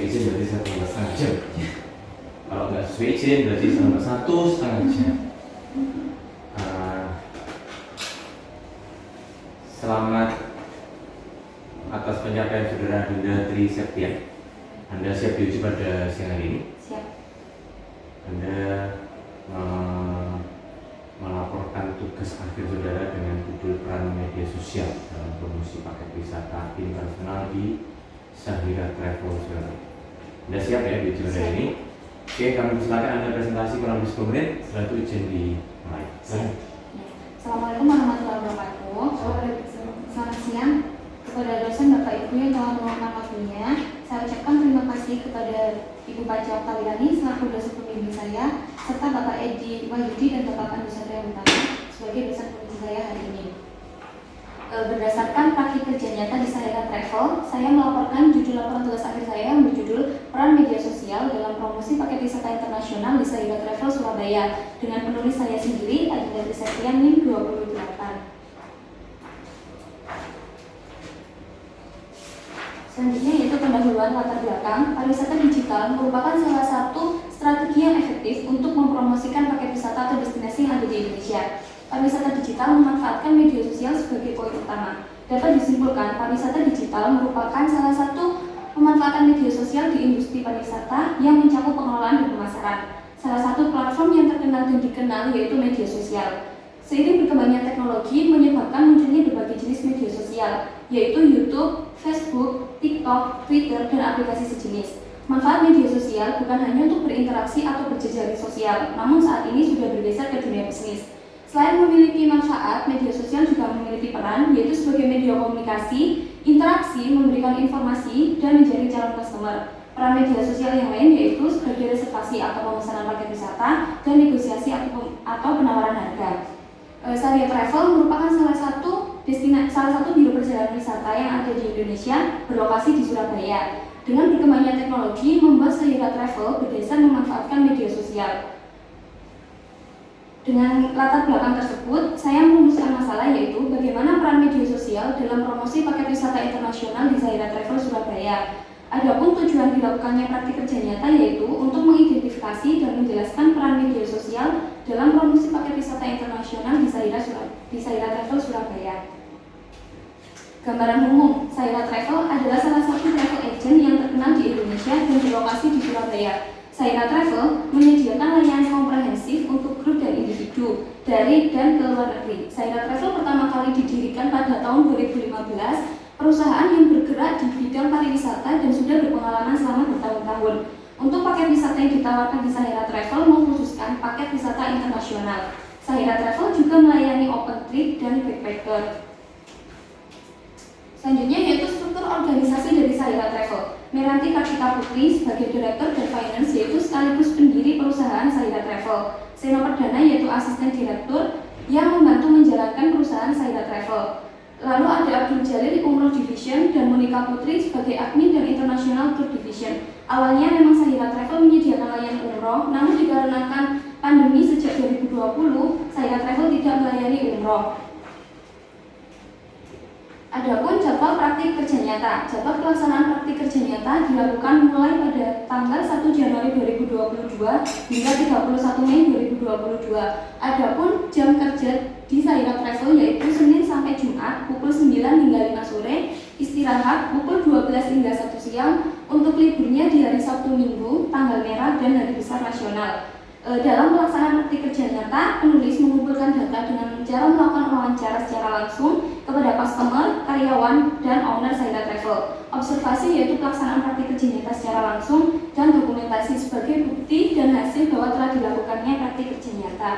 izin berarti 1,5 jam. Kalau nggak sesuai izin berarti selama 1,5 jam. Selamat atas pencapaian saudara Dinda Tri Septian. Anda siap diuji pada siang hari ini? Siap. Anda melaporkan tugas akhir saudara dengan judul peran media sosial dalam promosi paket wisata internasional di Sahira Travel saudara. Anda siap ya diuji pada ini? Oke, kami silakan Anda presentasi kurang lebih 10 menit. Setelah itu izin dimulai. Assalamualaikum warahmatullahi wabarakatuh. Selamat siang kepada dosen Bapak Ibu yang telah meluangkan waktunya. Saya ucapkan terima kasih kepada Ibu Paca Oktaliani selaku dosen pembimbing saya, serta Bapak Edi Wahyudi dan Bapak Pandu Satria Utama sebagai dosen pembimbing saya hari ini. Berdasarkan praktik kerja nyata di Sahira Travel, saya melaporkan judul laporan tugas akhir saya yang berjudul peran media sosial dalam promosi paket wisata internasional di Sahira Travel Surabaya dengan penulis saya sendiri, Dinda Tri Septian NIM 28. Selanjutnya yaitu pendahuluan latar belakang. Pariwisata digital merupakan salah satu strategi yang efektif untuk mempromosikan paket wisata atau destinasi yang ada di Indonesia. Pariwisata digital memanfaatkan media sosial sebagai poin utama. Dapat disimpulkan, pariwisata digital merupakan salah satu pemanfaatan media sosial di industri pariwisata yang mencakup pengelolaan dan pemasaran. Salah satu platform yang terkenal dan dikenal yaitu media sosial. Seiring berkembangnya teknologi menyebabkan munculnya berbagai jenis media sosial, yaitu YouTube, Facebook, TikTok, Twitter, dan aplikasi sejenis. Manfaat media sosial bukan hanya untuk berinteraksi atau berjejaring sosial, namun saat ini sudah bergeser ke dunia bisnis. Selain memiliki manfaat, media sosial juga memiliki peran, yaitu sebagai media komunikasi, interaksi, memberikan informasi, dan menjaring calon customer. Peran media sosial yang lain yaitu sebagai reservasi atau pemesanan paket wisata, dan negosiasi atau penawaran harga. Sahira Travel merupakan salah satu biro perjalanan wisata yang ada di Indonesia berlokasi di Surabaya. Dengan berkembangnya teknologi membuat Sahira Travel bergeser memanfaatkan media sosial. Dengan latar belakang tersebut, saya merumuskan masalah yaitu bagaimana peran media sosial dalam promosi paket wisata internasional di Sahira Travel Surabaya. Adapun tujuan dilakukannya praktik kerja nyata yaitu untuk mengidentifikasi dan menjelaskan peran media sosial dalam promosi paket wisata internasional di Sahira Travel Surabaya. Gambaran umum, Sahira Travel adalah salah satu travel agent yang terkenal di Indonesia dan berlokasi di Surabaya. Sahira Travel menyediakan layanan komprehensif untuk grup dan individu dari dan ke luar negeri. Sahira Travel pertama kali didirikan pada tahun 2015. Perusahaan yang bergerak di bidang pariwisata dan sudah berpengalaman selama bertahun-tahun. Untuk paket wisata yang ditawarkan di Sahira Travel mengkhususkan paket wisata internasional. Sahira Travel juga melayani open trip dan backpacker. Selanjutnya yaitu struktur organisasi dari Sahira Travel. Meranti Kartika Putri sebagai Direktur dan Finance yaitu sekaligus pendiri perusahaan Sahira Travel. Seno Perdana yaitu Asisten Direktur yang membantu menjalankan perusahaan Sahira Travel. Lalu ada Abdul Jalil Umroh Division dan Monika Putri sebagai Admin dan International Tour Division. Awalnya memang Sahira Travel menyediakan layanan umroh, namun dikarenakan pandemi sejak 2020, Sahira Travel tidak melayani umroh. Adapun jadwal praktik kerja nyata. Jadwal pelaksanaan praktik kerja nyata dilakukan mulai pada tanggal 1 Januari 2022 hingga 31 Mei 2022. Adapun jam kerja di Sahira Travel yaitu Senin sampai Jumat pukul 9 hingga 5 sore, istirahat pukul 12 hingga 1 siang, untuk liburnya di hari Sabtu Minggu, tanggal merah, dan hari besar nasional. Dalam pelaksanaan praktik kerja nyata, penulis mengumpulkan data dengan cara melakukan wawancara secara langsung kepada customer, karyawan, dan owner Sahira Travel. Observasi yaitu pelaksanaan praktik kerja nyata secara langsung dan dokumentasi sebagai bukti dan hasil bahwa telah dilakukannya praktik kerja nyata.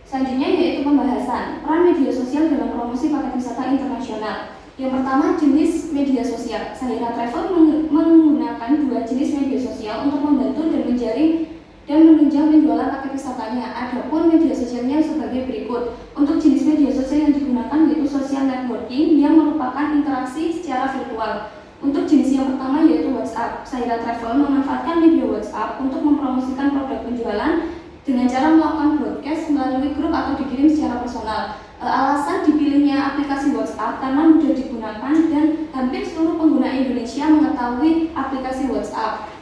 Selanjutnya yaitu pembahasan peran media sosial dalam promosi paket wisata internasional. Yang pertama, jenis media sosial. Sahira Travel menggunakan dua jenis media sosial untuk membantu dan menjaring dan menunjang penjualan paket wisatanya. Adapun media sosialnya sebagai berikut. Untuk jenis media sosial yang digunakan yaitu social networking yang merupakan interaksi secara virtual. Untuk jenis yang pertama yaitu WhatsApp. Sahira Travel memanfaatkan media WhatsApp untuk mempromosikan produk penjualan dengan cara melakukan broadcast melalui grup atau dikirim secara personal. Alasan dipilihnya aplikasi WhatsApp karena mudah digunakan dan hampir seluruh pengguna Indonesia mengetahui aplikasi WhatsApp.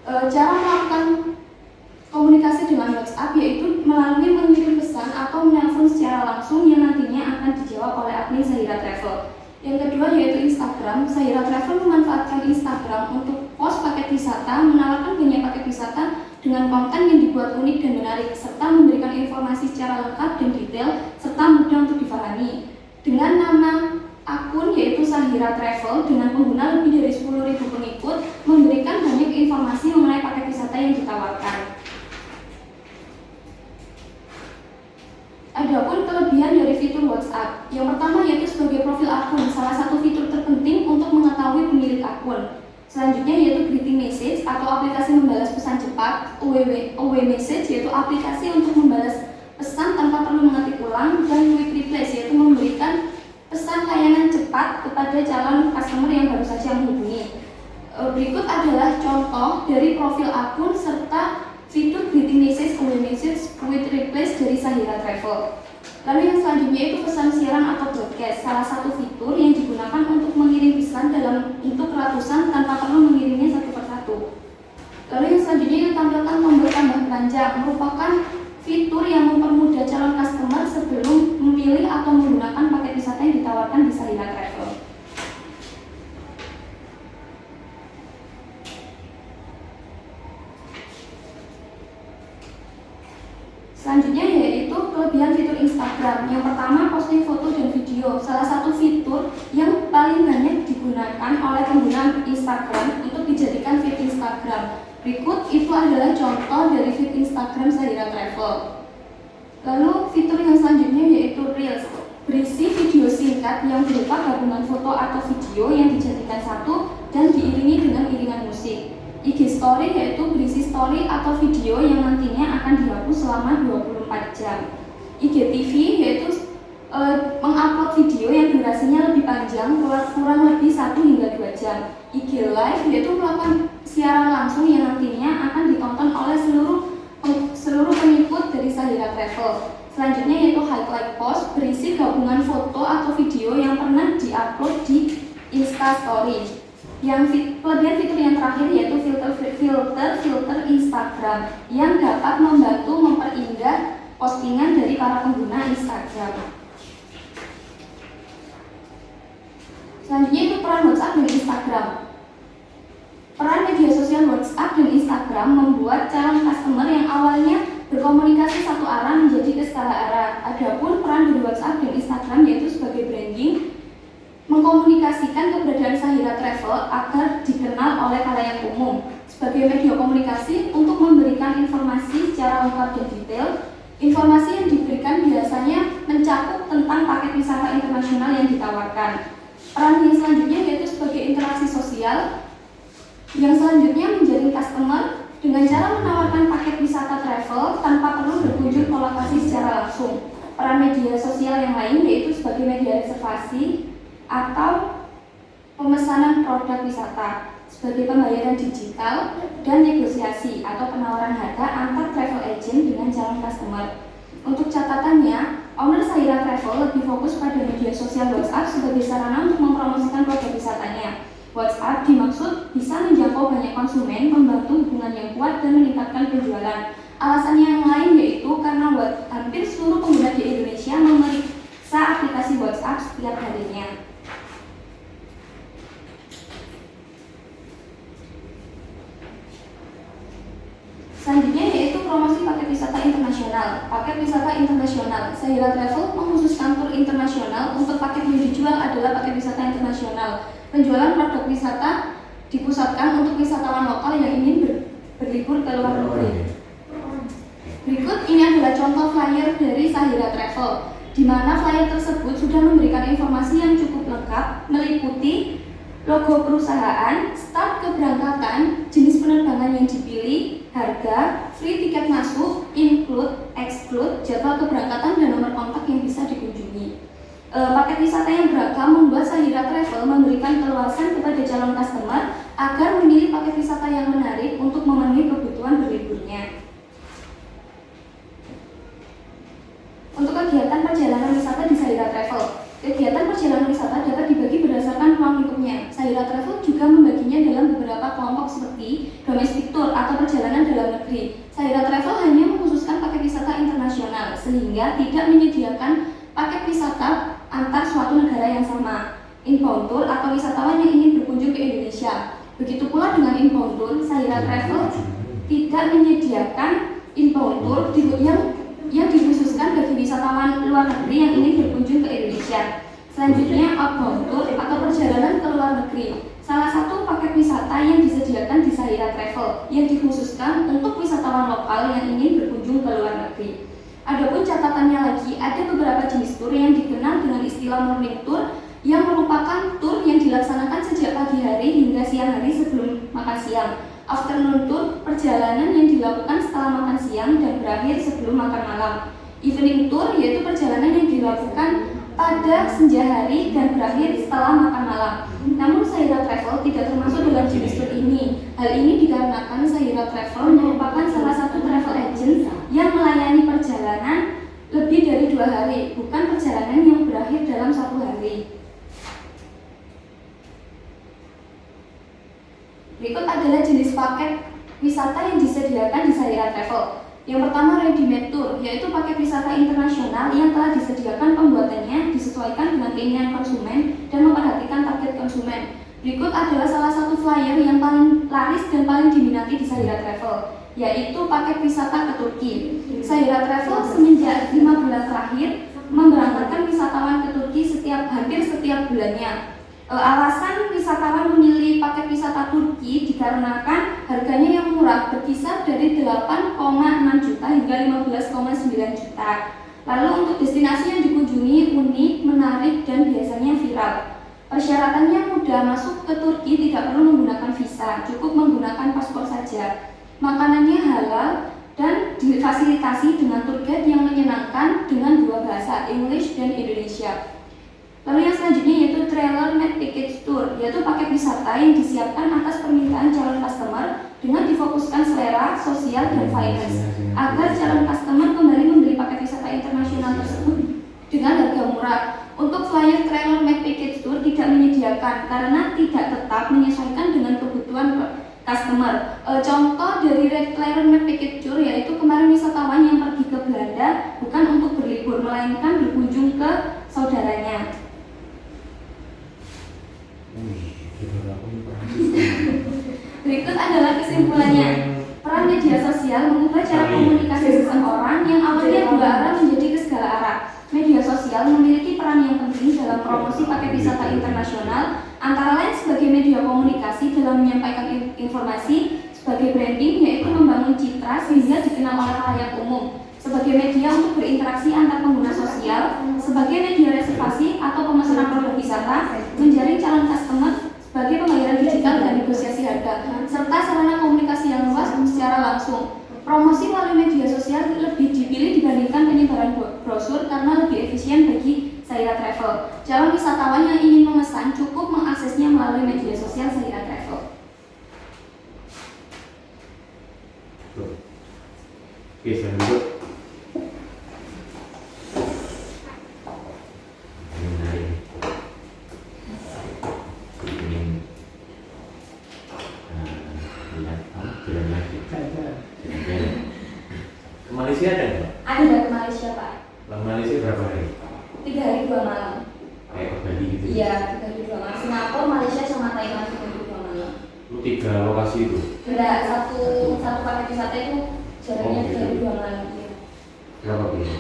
Cara melakukan komunikasi dengan WhatsApp yaitu melalui mengirim pesan atau menelpon secara langsung yang nantinya akan dijawab oleh admin Zahira Travel. Yang kedua yaitu Instagram. Zahira Travel memanfaatkan Instagram untuk post paket wisata, menawarkan banyak paket wisata dengan konten yang dibuat unik dan menarik, serta memberikan informasi secara lengkap dan detail, serta mudah untuk dipahami. Dengan nama akun yaitu Zahira Travel dengan pengguna lebih dari 10.000 pengikut, memberikan banyak informasi mengenai paket wisata yang ditawarkan. Adapun kelebihan dari fitur WhatsApp, yang pertama yaitu sebagai profil akun, salah satu fitur terpenting untuk mengetahui pemilik akun. Selanjutnya yaitu greeting message atau aplikasi membalas pesan cepat, OW message yaitu aplikasi untuk membalas pesan tanpa perlu mengetik ulang, dan quick replies yaitu memberikan pesan layanan cepat kepada calon customer yang baru saja menghubungi. Berikut adalah contoh dari profil akun serta fitur greeting message, OW message, quick replies dari Zahira Travel. Lalu yang selanjutnya itu pesan siaran atau broadcast, salah satu fitur yang digunakan untuk mengirim pesan dalam bentuk ratusan tanpa perlu mengirimnya satu persatu. Lalu yang selanjutnya itu tampilkan tombol tambah keranjang, merupakan fitur yang mempermudah calon customer sebelum memilih atau menggunakan paket wisata yang ditawarkan di Zahira Travel. Selanjutnya yaitu kelebihan fitur Instagram. Yang pertama, posting foto dan video. Salah satu fitur yang paling banyak digunakan oleh pengguna Instagram untuk dijadikan feed Instagram. Berikut itu adalah contoh dari feed Instagram Zahira Travel. Lalu fitur yang selanjutnya yaitu Reels, berisi video singkat yang berupa gabungan foto atau video yang dijadikan satu dan diiringi dengan iringan musik. IG Story yaitu berisi story atau video yang nantinya akan dihapus selama 24 jam. IGTV yaitu mengupload video yang durasinya lebih panjang, kurang lebih 1 hingga 2 jam. IG Live yaitu melakukan siaran langsung yang nantinya akan ditonton oleh seluruh pengikut dari Zahira Travel. Selanjutnya yaitu Highlight Post, berisi gabungan foto atau video yang pernah diupload di Insta Story. Yang kelebihan fitur yang terakhir yaitu filter Instagram yang dapat membantu memperindah postingan dari para pengguna Instagram. Selanjutnya itu peran WhatsApp dan Instagram. Peran media sosial WhatsApp dan Instagram membuat calon customer yang awalnya berkomunikasi satu arah menjadi ke segala arah. Adapun peran dari WhatsApp dan Instagram yaitu sebagai branding, mengkomunikasikan keberadaan Zahira Travel agar dikenal oleh khalayak umum. Sebagai media komunikasi untuk memberikan informasi secara lengkap dan detail, informasi yang diberikan biasanya mencakup tentang paket wisata internasional yang ditawarkan. Peran yang selanjutnya yaitu sebagai interaksi sosial, yang selanjutnya menjadi customer dengan cara menawarkan paket wisata travel tanpa perlu berkunjung ke lokasi secara langsung. Peran media sosial yang lain yaitu sebagai media reservasi atau pemesanan produk wisata, sebagai pembayaran digital dan negosiasi atau penawaran harga antar travel agent dengan calon customer. Untuk catatannya, owner Zahira Travel lebih fokus pada media sosial WhatsApp sebagai sarana untuk mempromosikan produk wisatanya. WhatsApp dimaksud bisa menjangkau banyak konsumen, membantu hubungan yang kuat dan meningkatkan penjualan. Alasan yang lain yaitu karena hampir seluruh pengguna di Indonesia memeriksa aplikasi WhatsApp setiap harinya. Selanjutnya yaitu promosi paket wisata internasional. Paket wisata internasional, Zahira Travel mengkhususkan tur internasional. Untuk paket yang dijual adalah paket wisata internasional. Penjualan produk wisata dipusatkan untuk wisatawan lokal yang ingin berlibur ke luar negeri. Berikut ini adalah contoh flyer dari Zahira Travel, di mana flyer tersebut sudah memberikan informasi yang cukup lengkap, meliputi logo perusahaan, start keberangkatan, jenis penerbangan yang dipilih, harga, free tiket masuk, include, exclude, jadwal keberangkatan, dan nomor kontak yang bisa dikunjungi. Paket wisata yang beragam membuat Zahira Travel memberikan keluasan kepada calon customer agar memilih paket wisata yang menarik untuk memenuhi kebutuhan berliburnya. Untuk kegiatan perjalanan wisata di Zahira Travel, kegiatan perjalanan wisata dapat dibagi berdasarkan ruang inbound tour atau wisatawan yang ingin berkunjung ke Indonesia. Begitu pula dengan inbound tour, Sahira Travel tidak menyediakan inbound tour yang dikhususkan bagi wisatawan luar negeri yang ingin berkunjung ke Indonesia. Selanjutnya, outbound tour atau perjalanan ke luar negeri. Salah satu paket wisata yang disediakan di Sahira Travel yang dikhususkan untuk wisatawan lokal yang ingin berkunjung ke luar negeri. Adapun catatannya lagi, ada beberapa jenis tur yang dikenal dengan istilah morning tour yang merupakan tur yang dilaksanakan sejak pagi hari hingga siang hari sebelum makan siang. Afternoon tour, perjalanan yang dilakukan setelah makan siang dan berakhir sebelum makan malam. Evening tour yaitu perjalanan yang dilakukan pada senja hari dan berakhir setelah makan malam. Namun Sahira Travel tidak termasuk dalam jenis tur ini. Hal ini dikarenakan Sahira Travel merupakan salah satu travel agent yang melayani perjalanan lebih dari 2 hari, bukan perjalanan yang berakhir dalam 1 hari. Berikut adalah jenis paket wisata yang disediakan di Sahira Travel. Yang pertama, ready-made tour, yaitu paket wisata internasional yang telah disediakan pembuatannya disesuaikan dengan keinginan konsumen dan memperhatikan target konsumen. Berikut adalah salah satu flyer yang paling laris dan paling diminati di Sahira Travel, yaitu paket wisata ke Turki. Sahira Travel semenjak 5 bulan terakhir memberangkatkan wisatawan ke Turki hampir setiap bulannya. Alasan wisatawan memilih paket wisata Turki dikarenakan harganya yang murah, berkisar dari 8,6 juta hingga 15,9 juta. Lalu untuk destinasi yang dikunjungi unik, menarik, dan biasanya viral. Persyaratannya mudah, masuk ke Turki tidak perlu menggunakan visa, cukup menggunakan paspor saja. Makanannya halal dan difasilitasi dengan tour guide yang menyenangkan dengan 2 bahasa, English dan Indonesia. Lalu yang selanjutnya yaitu Trailer Made Package Tour, yaitu paket wisata yang disiapkan atas permintaan calon customer dengan difokuskan selera, sosial, dan finance agar calon customer kembali membeli paket wisata internasional tersebut dengan harga murah. Untuk flyer Trailer Made Package Tour tidak menyediakan karena tidak tetap menyesuaikan dengan kebutuhan customer. Contoh dari Trailer Made Package Tour yaitu kemarin wisatawan yang pergi ke Belanda bukan untuk berlibur, melainkan berkunjung ke saudaranya. Berikut adalah kesimpulannya. Peran media sosial mengubah cara komunikasi seseorang yang awalnya 2 arah menjadi ke segala arah. Media sosial memiliki peran yang penting dalam promosi paket wisata internasional, antara lain sebagai media komunikasi dalam menyampaikan informasi, sebagai branding yaitu membangun citra sehingga dikenal oleh khalayak umum, sebagai media untuk berinteraksi antar pengguna sosial, sebagai media reservasi atau pemesanan produk wisata, menjaring calon customer, sebagai pembayaran digital dan negosiasi harga, serta sarana komunikasi yang luas secara langsung. Promosi melalui media sosial lebih dipilih dibandingkan penyebaran brosur karena lebih efisien bagi Sahira Travel. Calon wisatawan yang ingin memesan cukup mengaksesnya melalui media sosial Sahira Travel. Oke, selanjutnya. Malaysia ada nggak? Ada ke Malaysia, Pak. Ke Malaysia berapa hari? 3 hari 2 malam. Kayak ke Bali gitu? Iya, 3 hari 2 malam. Singapura, Malaysia, sama Thailand 3 hari 2 malam. Lu 3 lokasi itu? Enggak, satu paket wisata itu jaraknya 3 hari 2 malam. Ya. Berapa biaya?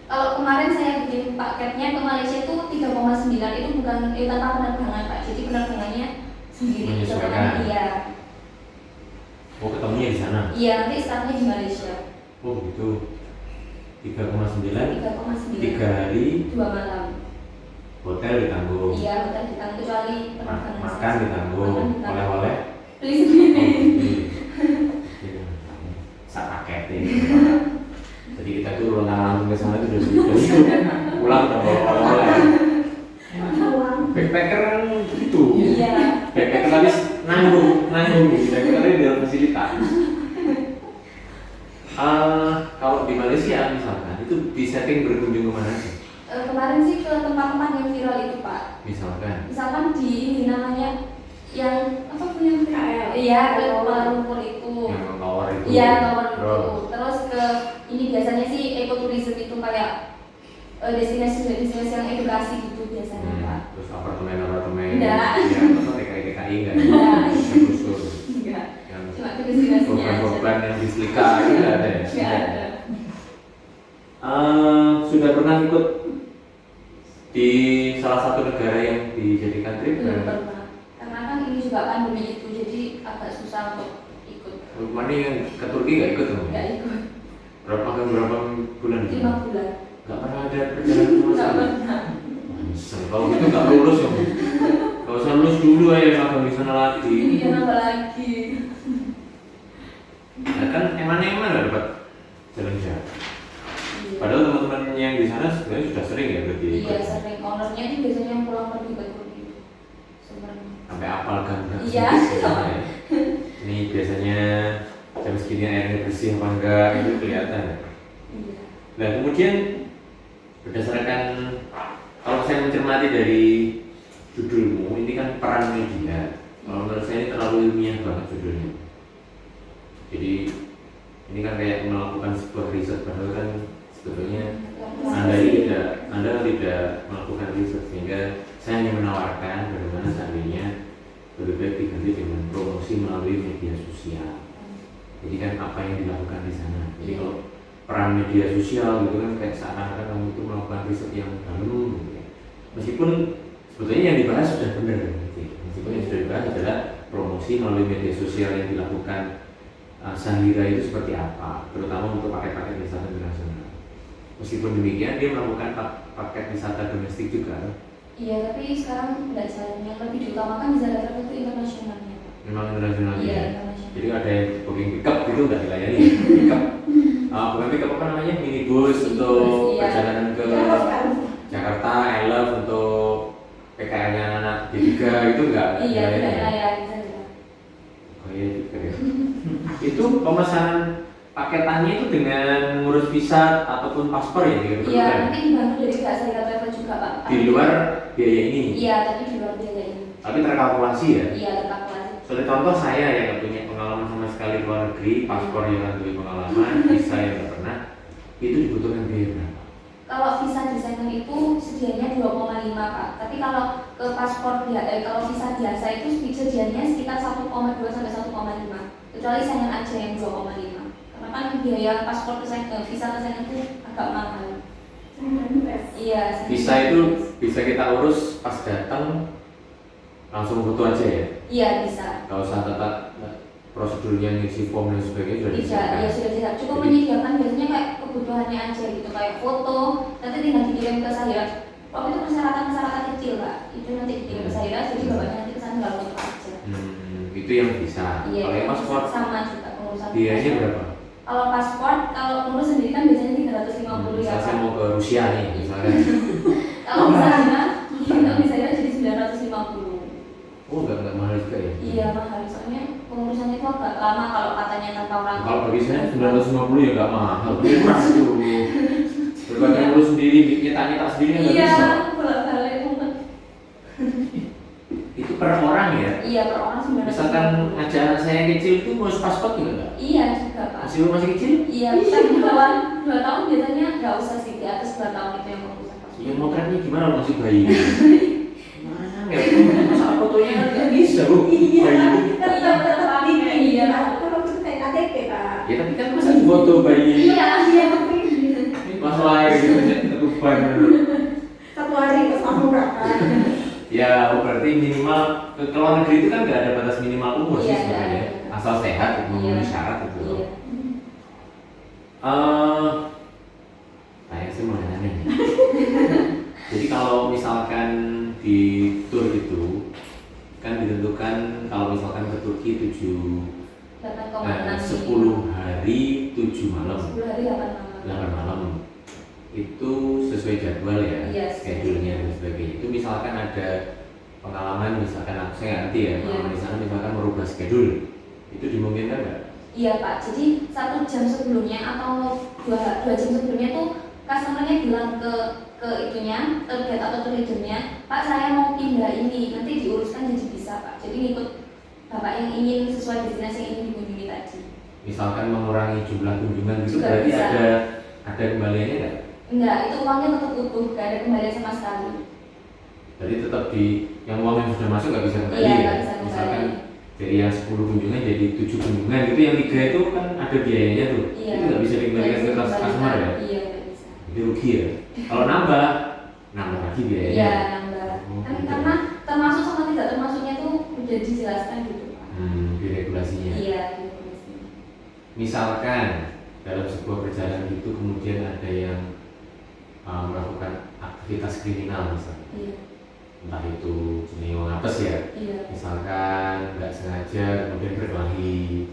Kalau kemarin saya bikin paketnya ke Malaysia itu 3,9, itu bukan tanpa penerbangan, Pak. Jadi penerbangannya sendiri. Menyesuaikan. Iya. Oh, ketemunya di sana? Iya, nanti startnya di Malaysia. Oh gitu. 3,9 3,9 3 hari 2 malam. Hotel ditanggung. Iya, hotel ditanggung kecuali penerbangan. Makan ditanggung. Oleh-oleh beli sendiri. Sak paket ini. Jadi kita tuh langsung ke sana tuh udah pulang udah bawa oleh. Backpacker kan gitu. Iya. Backpacker habis nanggung gitu. Backpacker di dalam fasilitas. Kalau di Malaysia misalkan itu di setting berkunjung kemana sih? Kemarin sih ke tempat-tempat yang viral itu, Pak. Misalkan di ini namanya yang apa punya viral? Iya, ke Kuala Lumpur itu. Yang tower itu. Iya, tower itu. Terus ke ini biasanya sih ekoturism itu kayak destinasi yang edukasi gitu biasanya, Pak. Terus apa apartemen Enggak. yang apa TKI enggak Enggak. kusur Enggak. yang Cuma ke destinasinya aja. korban yang di Selika itu enggak ada ya? Enggak ada. Sudah pernah ikut di salah satu negara yang dijadikan trip? Belum pernah. Karena kan ini juga pandemi itu, jadi agak susah untuk ikut. Mana yang ke Turki nggak ikut teman? Enggak ikut. Berapa bulan? 5 bulan. Nggak pernah ada perjalanan sama Enggak sekali? pernah. Nyesel. Kalau gitu nggak lulus ya. Kalau usah lulus dulu ya magang di sana lagi. Iya, nambah lagi. Nah, kan emang nggak dapat jalan-jalan. Iya. Padahal teman-teman yang di sana sebenarnya sudah sering ya berarti. Iya, sering. Ownernya itu biasanya yang pulang pergi ke Turki. Sebenarnya. Sampai apal gang-gang Iya. sedikit di sana ya. Ini biasanya jam segini airnya bersih apa enggak itu kelihatan. Iya. Nah kemudian berdasarkan kalau saya mencermati dari judulmu ini kan peran media. Kalau menurut saya ini terlalu ilmiah banget judulnya. Jadi ini kan kayak melakukan sebuah riset padahal kan sebetulnya Anda tidak melakukan riset sehingga saya hanya menawarkan bagaimana seandainya lebih baik diganti dengan promosi melalui media sosial. Jadi kan apa yang dilakukan di sana. Jadi kalau peran media sosial gitu kan kayak seakan-akan kamu itu melakukan riset yang dalam gitu ya. Meskipun sebetulnya yang dibahas sudah benar gitu. Meskipun yang sudah dibahas adalah promosi melalui media sosial yang dilakukan Sanghira itu seperti apa, terutama untuk paket-paket wisata internasional. Meskipun demikian dia melakukan paket wisata domestik juga. Iya, tapi sekarang nggak jalan. Yang lebih diutamakan di Zalatra itu internasionalnya. Memang internasional Iya, ya. internasional. Jadi ada yang booking pickup gitu nggak dilayani. Pickup, bukan pickup apa namanya, minibus untuk Iya. perjalanan ke Jakarta, I Love untuk PKL-nya anak D3 itu nggak Iya, dilayani. tidak Ya? layak di sana. Oh iya juga ya. Itu pemesanan paketannya itu dengan ngurus visa ataupun paspor ya? Iya, nanti dibantu dari pihak Serikat Travel juga, Pak. Di luar biaya ini. Iya, tapi di luar biaya ini. Tapi terkalkulasi ya. Iya, terkalkulasi. Soalnya contoh saya yang nggak punya pengalaman sama sekali di luar negeri, paspor yang nggak punya pengalaman, visa yang nggak pernah, itu dibutuhkan biaya berapa? Kalau visa desainer itu sedianya 2,5 Pak. Tapi kalau ke paspor kalau visa biasa itu sedianya sekitar 1,2 sampai 1,5. Kecuali Schengen aja yang 2,5. Karena kan biaya paspor visa ke Schengen itu agak mahal. Iya. Visa itu bisa kita urus pas datang langsung foto aja ya? Iya bisa. Gak usah tetap prosedurnya ngisi form dan sebagainya sudah Tidak, disiapkan. ya sudah tidak. Cukup Jadi- menyediakan biasanya kayak kebutuhannya aja gitu, kayak foto, nanti tinggal dikirim ke Sahira. Waktu itu persyaratan kecil Pak, itu nanti dikirim ke Sahira, jadi bapaknya nanti kesana tinggal foto aja. Itu yang bisa. Iya, Kalau yang paspor, sama juga pengurusan. biayanya paspor. berapa? Kalau paspor, kalau ngurus sendiri kan biasanya 350 ya Misal saya Pak. mau ke Rusia nih, misalnya. Kalau misalnya jadi 950. Oh, enggak mahal juga ya? Iya mahal, soalnya pengurusannya itu agak lama kalau katanya tanpa orang. Kalau bagi saya 950 ya nggak mahal, tapi murah tuh. Daripada ngurus sendiri, nyetak sendiri kan nggak Iya, bisa. bolak-balik mumet. Itu per orang ya? Iya per orang 950. Misalkan ngajak anak saya yang kecil itu ngurus paspor juga nggak? Iya juga Pak. Masih kecil? Iya, tapi di bawah 2 tahun biasanya nggak usah sih, di atas 2 tahun itu yang pengurusan paspor. Yang motretnya gimana kalau masih bayi? Mana ya? Masa fotonya nggak bisa bu? Iya, Bayi. iya betul Pak. Iya. Kalau itu kayak KTP Pak. Ya tapi kan masa foto bayi? Iya, Iya, tapi Pas lahir gitu, ketuban. satu hari pas kamu berangkat. Ya, berarti minimal ke luar negeri itu kan nggak ada batas minimal umur sih Iya, sebenarnya, nggak ada. asal sehat memenuhi Iya. syarat itu. Iya. Saya sih mau nanya nih. Jadi kalau misalkan di tour itu kan ditentukan kalau misalkan ke Turki 10 hari 7 malam, 10 hari 8 malam. 8 malam itu sesuai jadwal ya, Iya, schedule-nya dan sebagainya. Itu misalkan ada pengalaman, misalkan aku saya nggak ngerti ya, pengalaman di sana misalkan merubah schedule, itu dimungkinkan nggak? Iya Pak, jadi 1 jam sebelumnya atau 2 jam sebelumnya tuh customernya bilang ke itunya, ke guide atau ke leadernya, Pak saya mau pindah ini, nanti diuruskan jadi bisa Pak. Jadi ngikut Bapak yang ingin sesuai destinasi yang ingin dikunjungi tadi. Misalkan mengurangi jumlah kunjungan itu Juga berarti bisa. ada kembaliannya nggak? Enggak, itu uangnya tetap utuh, gak ada kembalian sama sekali. Jadi tetap yang uang yang sudah masuk nggak bisa kembali Iya, ya. nggak bisa kembali. Misalkan dari yang 10 kunjungan jadi 7 kunjungan itu, yang 3 itu kan ada biayanya tuh. Iya. Itu nggak bisa dikembalikan ke customer ya. Iya, nggak bisa. Itu rugi ya. Kalau nambah lagi biayanya. Iya, nambah. Oh, Kan gitu. karena termasuk sama tidak termasuknya tuh udah dijelaskan gitu Pak. Di regulasinya. Iya, regulasinya. Misalkan dalam sebuah perjalanan itu kemudian ada yang melakukan aktivitas kriminal misalnya, Iya. entah itu jenis wong apes ya, Iya. misalkan nggak sengaja kemudian berkelahi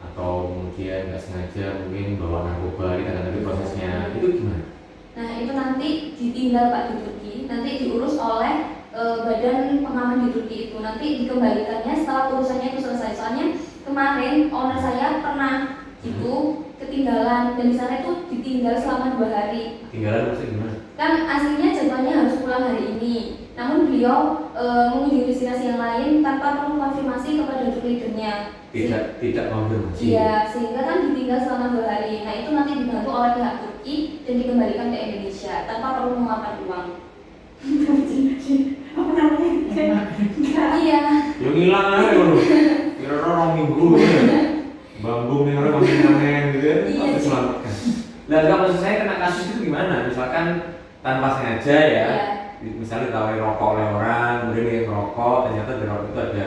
atau kemudian nggak sengaja mungkin bawa narkoba, kita nggak tahu prosesnya, itu gimana? Nah itu nanti ditinggal Pak di Turki, nanti diurus oleh badan pengaman di Turki itu, nanti dikembalikannya setelah urusannya itu selesai. Soalnya kemarin owner saya pernah itu ketinggalan dan di sana itu ditinggal selama 2 hari. Tinggalan maksudnya gimana? Kan aslinya jadwalnya harus pulang hari ini, namun beliau mengunjungi destinasi yang lain tanpa perlu konfirmasi kepada tour leadernya. Tidak konfirmasi. Iya, sehingga kan ditinggal selama 2 hari. Nah itu nanti dibantu oleh pihak Turki dan dikembalikan ke Indonesia tanpa perlu mengeluarkan uang. Apa namanya? Enggak. Iya. Yang hilang aja loh. Kira-kira orang minggu ya. Bambung nih orang ngomongin gitu ya. Iya. Tapi selamatkan. Nah, enggak, maksud saya kena kasus itu gimana? Misalkan tanpa sengaja ya. Iya. Misalnya ditawarin rokok oleh orang, kemudian dia ngerokok, ternyata di rokok itu ada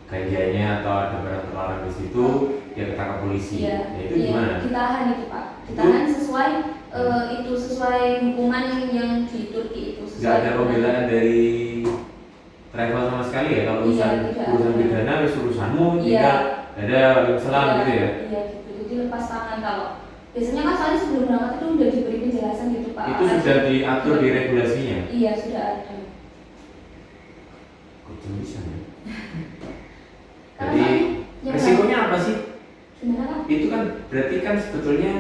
ganja-nya atau ada barang terlarang di situ, dia ketangkap polisi. Iya. Nah, itu Iya, gimana? ditahan itu Pak. Ditahan sesuai itu sesuai hukuman yang di Turki itu. Nggak ada pembelaan dari travel sama sekali ya, kalau Iya, urusan tidak urusan ada. pidana wis urusanmu, Iya. tidak ada Waalaikumsalam Iya, gitu ya. Iya gitu. Jadi lepas tangan kalau biasanya kan soalnya sebelum berangkat itu udah diberi penjelasan gitu Pak. Itu sudah diatur di regulasinya. Iya sudah ada. Kok bisa ya? Karena Jadi yang resikonya apa sih? gimana Pak? Itu kan berarti kan sebetulnya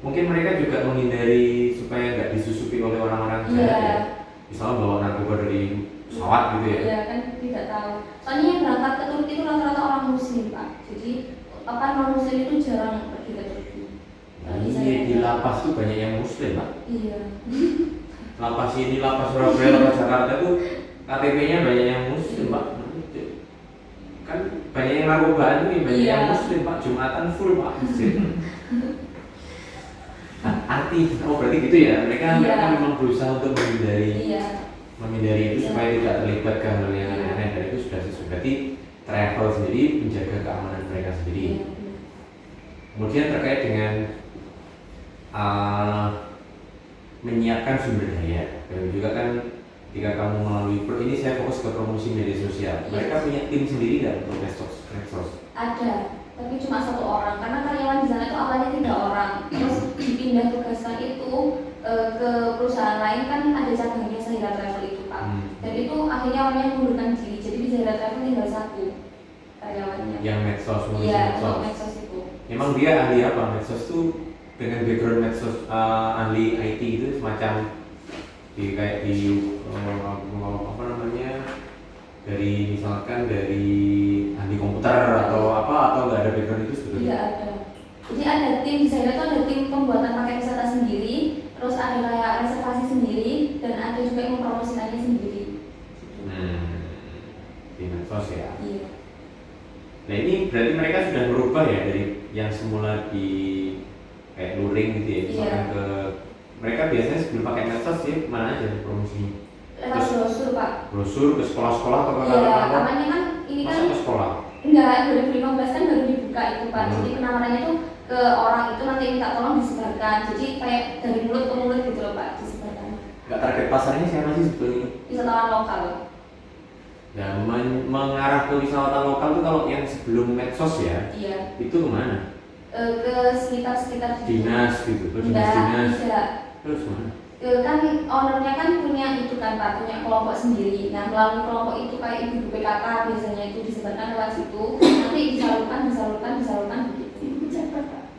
mungkin mereka juga menghindari supaya nggak disusupi oleh orang-orang jahat Iya. ya. Misalnya bawa narkoba dari pesawat gitu ya. Iya kan tidak tahu. Soalnya yang berangkat ke Turki itu rata-rata orang Muslim Pak. Jadi apa non Muslim itu jarang pergi ke Turki. Iya, di lapas tuh banyak yang muslim Pak. Iya. Lapas ini, lapas Surabaya, lapas Jakarta tuh KTP-nya banyak yang muslim Pak. Kan banyak yang narkobaan nih, banyak Iya. yang muslim Pak. Jumatan full Pak. Nah, berarti gitu ya. Mereka memang berusaha untuk menghindari Iya. itu Iya. supaya tidak terlibat ke hal yang aneh-aneh, dan itu sudah sesuai. Berarti travel sendiri menjaga keamanan mereka sendiri. Iya. Kemudian terkait dengan menyiapkan sumber daya, dan juga kan ketika kamu melalui ini saya fokus ke promosi media sosial. Iya. Mereka punya tim sendiri nggak untuk medsos? Ada, tapi cuma 1 orang karena karyawan di sana itu awalnya 3 orang, terus dipindah tugaskan itu ke perusahaan lain, kan ada cabangnya Zahira Travel itu Pak. Dan itu akhirnya orangnya mengundurkan diri, jadi di Zahira Travel tinggal 1 karyawannya. Yang medsos, ngurusin Iya, medsos. untuk medsos itu. Emang dia ahli apa? Medsos tuh dengan background medsos, ahli IT itu semacam kayak di apa namanya, dari misalkan dari ahli komputer atau nggak ada background itu sebetulnya? Tidak ada. Jadi ada tim di sana itu ada tim pembuatan paket wisata sendiri, terus ada kayak reservasi sendiri, dan ada juga yang mempromosikannya sendiri. Di medsos ya. Iya. Nah ini berarti mereka sudah berubah ya dari yang semula di kayak luring gitu ya, misalkan Iya. ke mereka biasanya sebelum pakai medsos ya mana aja promosinya? Lewat brosur Pak. Brosur ke sekolah-sekolah atau ke Iya, kantor-kantor? namanya kan ini kan Masa ke sekolah? enggak, 2015 kan baru dibuka itu Pak. Hmm. Jadi penawarannya tuh ke orang itu nanti minta tolong disebarkan. Jadi kayak dari mulut ke mulut gitu loh Pak, disebarkan. Nggak, target pasarnya siapa sih sebetulnya? Wisatawan lokal. Nah, mengarah ke wisatawan lokal tuh kalau yang sebelum medsos ya, Iya. itu kemana? Ke sekitar Dinas gitu, ke Enggak, dinas-dinas. tidak. Terus mana? Kan ownernya kan punya itu kan Pak, punya kelompok sendiri. Nah melalui kelompok itu kayak ibu PKK biasanya itu disebarkan lewat situ, nanti disalurkan begitu.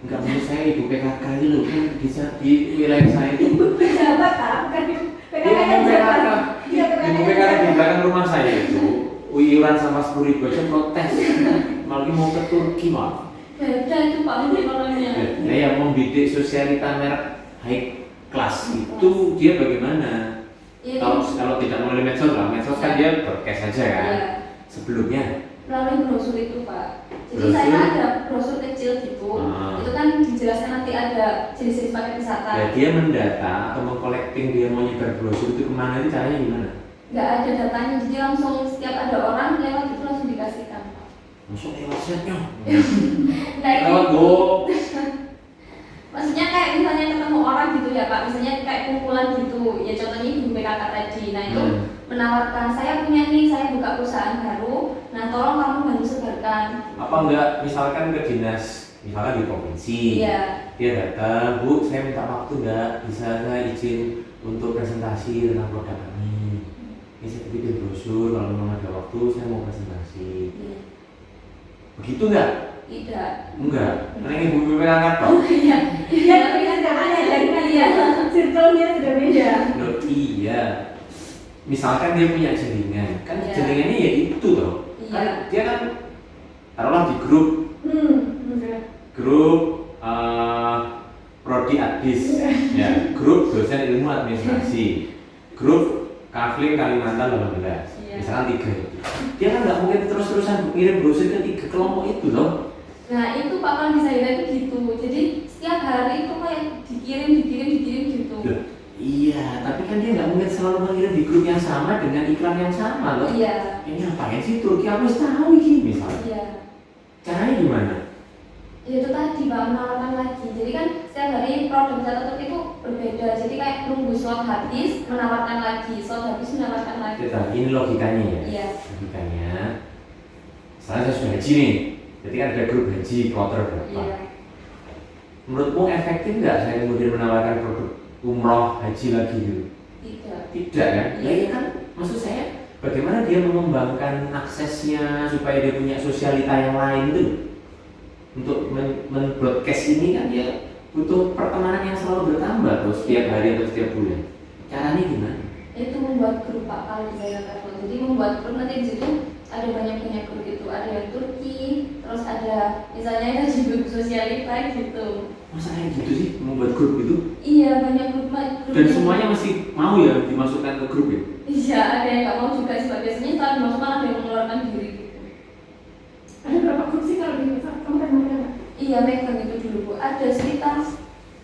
Enggak, menurut saya ibu PKK itu loh, kan bisa di wilayah saya itu. Pejabat Pak, bukan PKK Iya, kan ibu pejabat. PKK. Iya, Ibu PKK di belakang rumah saya itu, iuran sama 10.000 aja protes. Malah mau ke Turki Pak. Beda itu Pak orangnya. Nah, yang membidik sosialita merek high class itu dia bagaimana? Iya, Kalau tidak melalui medsos lah, medsos kan dia broadcast saja kan. Iya. Sebelumnya Melalui brosur itu Pak. Jadi Brosur? saya ada brosur kecil gitu. Itu kan dijelaskan nanti ada jenis-jenis paket wisata. ya dia mendata atau mengkolekting dia mau nyebar brosur itu kemana, itu caranya gimana? Nggak ada datanya, jadi langsung setiap ada orang lewat itu langsung dikasihkan Pak. Masuk lewat chatnya. Nah, Lewat itu go. maksudnya kayak misalnya ketemu orang gitu ya Pak, misalnya kayak kumpulan gitu, ya contohnya ibu PKK tadi. Nah itu menawarkan, saya punya nih, saya buka perusahaan baru, nah tolong kamu bantu sebarkan. Apa enggak misalkan ke dinas, misalkan di provinsi, Iya. dia datang, Bu, saya minta waktu enggak, bisa saya izin untuk presentasi tentang produk kami. Ini saya bikin brosur, kalau memang ada waktu saya mau presentasi. Iya. Begitu enggak? Tidak. Enggak, karena ibu PKK toh. Iya. Iya, tapi kan sudah ada dari kan Iya. circle-nya sudah beda. Loh iya. Misalkan dia punya jaringan, kan Iya. jaringannya ya itu toh. Iya. Kan dia kan taruhlah di grup Udah. grup prodi adis, ya, grup dosen ilmu administrasi, grup Kafling Kalimantan 18, Iya. misalkan 3 itu. Dia kan nggak mungkin terus-terusan ngirim brosur ke 3 kelompok itu loh. Nah itu Pak kan bisa itu gitu, jadi setiap hari itu kayak dikirim gitu. Loh, iya, tapi kan dia nggak mungkin selalu mengirim di grup yang sama dengan iklan yang sama loh. Iya. Ini ngapain sih Turki, aku harus tahu ini misalnya. Iya. Caranya gimana? Ya itu tadi Pak, menawarkan lagi. Jadi kan setiap hari produk wisata Turki itu berbeda. Jadi kayak nunggu slot habis, menawarkan lagi, slot habis menawarkan lagi. Kita, ini logikanya ya. Iya. Logikanya, misalnya saya sudah haji nih, jadi kan ada grup haji kloter berapa? Iya. Menurutmu efektif nggak saya kemudian menawarkan produk umroh haji lagi gitu? Tidak. Tidak kan? Ya iya kan, maksud saya bagaimana dia mengembangkan aksesnya supaya dia punya sosialita yang lain tuh untuk men-broadcast ini kan ya butuh pertemanan yang selalu bertambah terus setiap hari atau setiap bulan. Caranya gimana? Itu membuat grup Pak kalau di saya travel. Jadi membuat grup nanti di situ ada banyak grup gitu. Ada yang Turki, terus ada misalnya ada grup sosialita gitu. Masa kayak gitu sih membuat grup itu? Iya banyak grup. Dan semuanya masih mau ya dimasukkan ke grup ya? Iya ada yang nggak mau juga sih Pak. Biasanya setelah dimasukkan ada yang mengeluarkan diri gitu. Ada berapa grup sih kalau di WhatsApp? Kamu kan mana? Iya megang itu dulu Bu. Ada sekitar